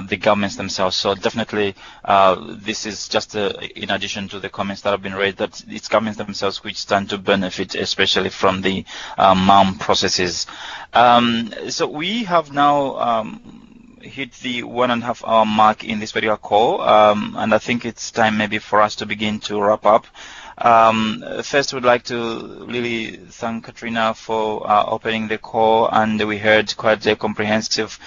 the governments themselves. So definitely this is just in addition to the comments that have been raised, that it's governments themselves which stand to benefit, especially from the MAM processes. So we have now hit the 1.5 hour mark in this particular call, and I think it's time maybe for us to begin to wrap up. First, we'd like to really thank Katrina for opening the call, and we heard quite a comprehensive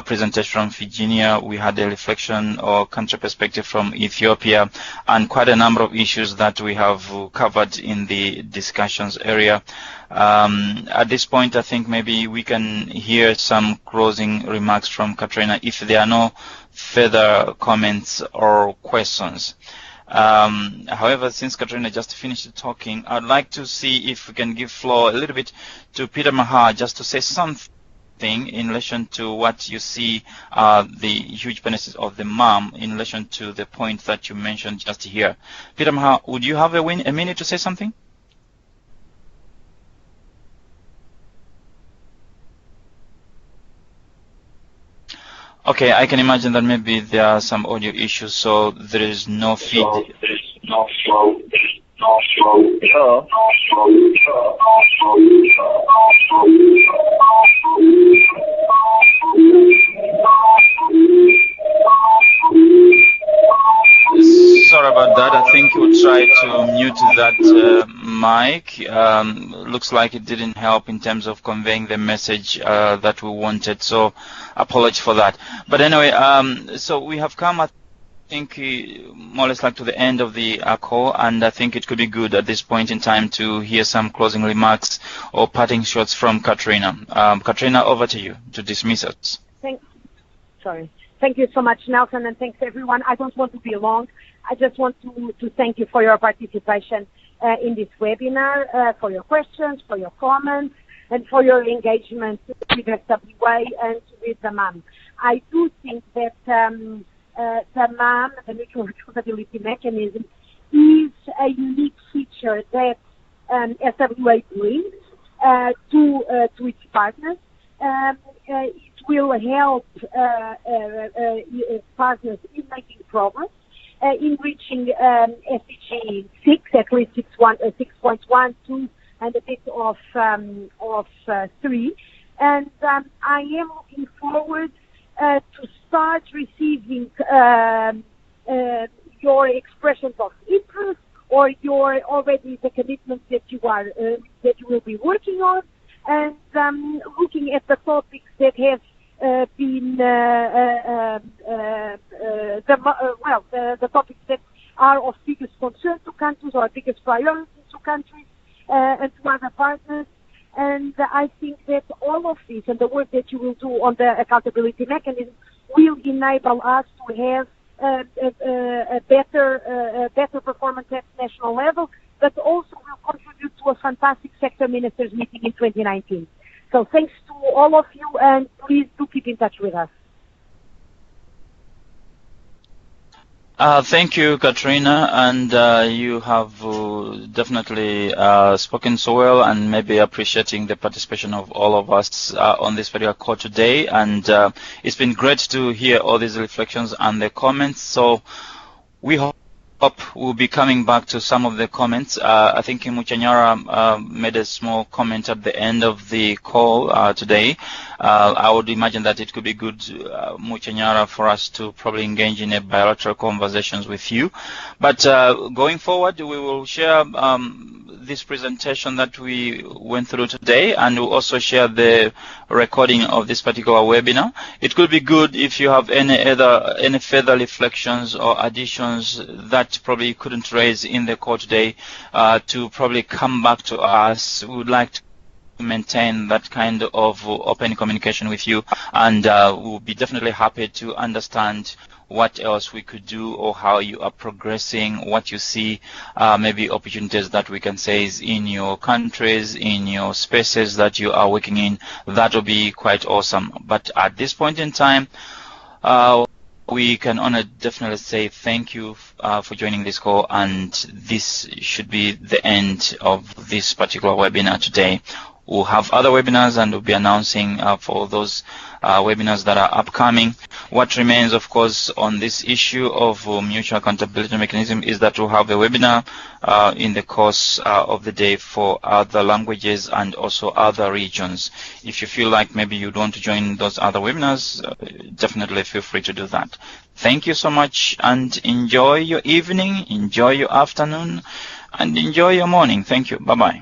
presentation from Virginia. We had a reflection or country perspective from Ethiopia, and quite a number of issues that we have covered in the discussions area. At this point, I think maybe we can hear some closing remarks from Katrina if there are no further comments or questions. However, since Katrina just finished talking, I'd like to see if we can give floor a little bit to Peter Mahar, just to say something in relation to what you see the huge benefits of the MAM in relation to the point that you mentioned just here. Peter Mahar, would you have a minute to say something? Okay, I can imagine that maybe there are some audio issues, so there is no feed. Sorry about that. I think we'll try to mute that mic. Looks like it didn't help in terms of conveying the message that we wanted, so apologies for that. But anyway, so we have come, I think, more or less like to the end of the call, and I think it could be good at this point in time to hear some closing remarks or parting shots from Katrina. Katrina, over to you to dismiss us. Thank you so much, Nelson, and thanks everyone. I don't want to be long. I just want to thank you for your participation in this webinar, for your questions, for your comments, and for your engagement with SWA and with the MAM. I do think that the MAM, the Mutual Accountability Mechanism, is a unique feature that SWA brings to its partners. It will help partners in making progress, in reaching SDG 6, at least 6.1, 2, and a bit of 3. And I am looking forward to start receiving your expressions of interest, or the commitments that you will be working on, and looking at the topics that have been the topics that are of biggest concern to countries, or biggest priority to countries and to other partners. And I think that all of this and the work that you will do on the accountability mechanism will enable us to have a better performance at national level, but also will contribute to a fantastic sector ministers meeting in 2019. So thanks to all of you, and please do keep in touch with us. Thank you, Katrina, and you have definitely spoken so well, and maybe appreciating the participation of all of us on this particular call today. And it's been great to hear all these reflections and the comments. So we hope we'll be coming back to some of the comments. I think Muchanyara made a small comment at the end of the call today. I would imagine that it could be good, Muchanyara, for us to probably engage in a bilateral conversations with you. But going forward, we will share this presentation that we went through today, and we'll also share the recording of this particular webinar. It could be good if you have any further reflections or additions that probably you couldn't raise in the call today, to probably come back to us. We would like to maintain that kind of open communication with you, and we'll be definitely happy to understand what else we could do, or how you are progressing, what you see, maybe opportunities that we can say is in your countries, in your spaces that you are working in. That will be quite awesome. But at this point in time, we can definitely say thank you for joining this call, and this should be the end of this particular webinar today. We'll have other webinars, and we'll be announcing for those webinars that are upcoming. What remains, of course, on this issue of mutual accountability mechanism is that we'll have a webinar in the course of the day for other languages and also other regions. If you feel like maybe you'd want to join those other webinars, definitely feel free to do that. Thank you so much, and enjoy your evening, enjoy your afternoon, and enjoy your morning. Thank you. Bye-bye.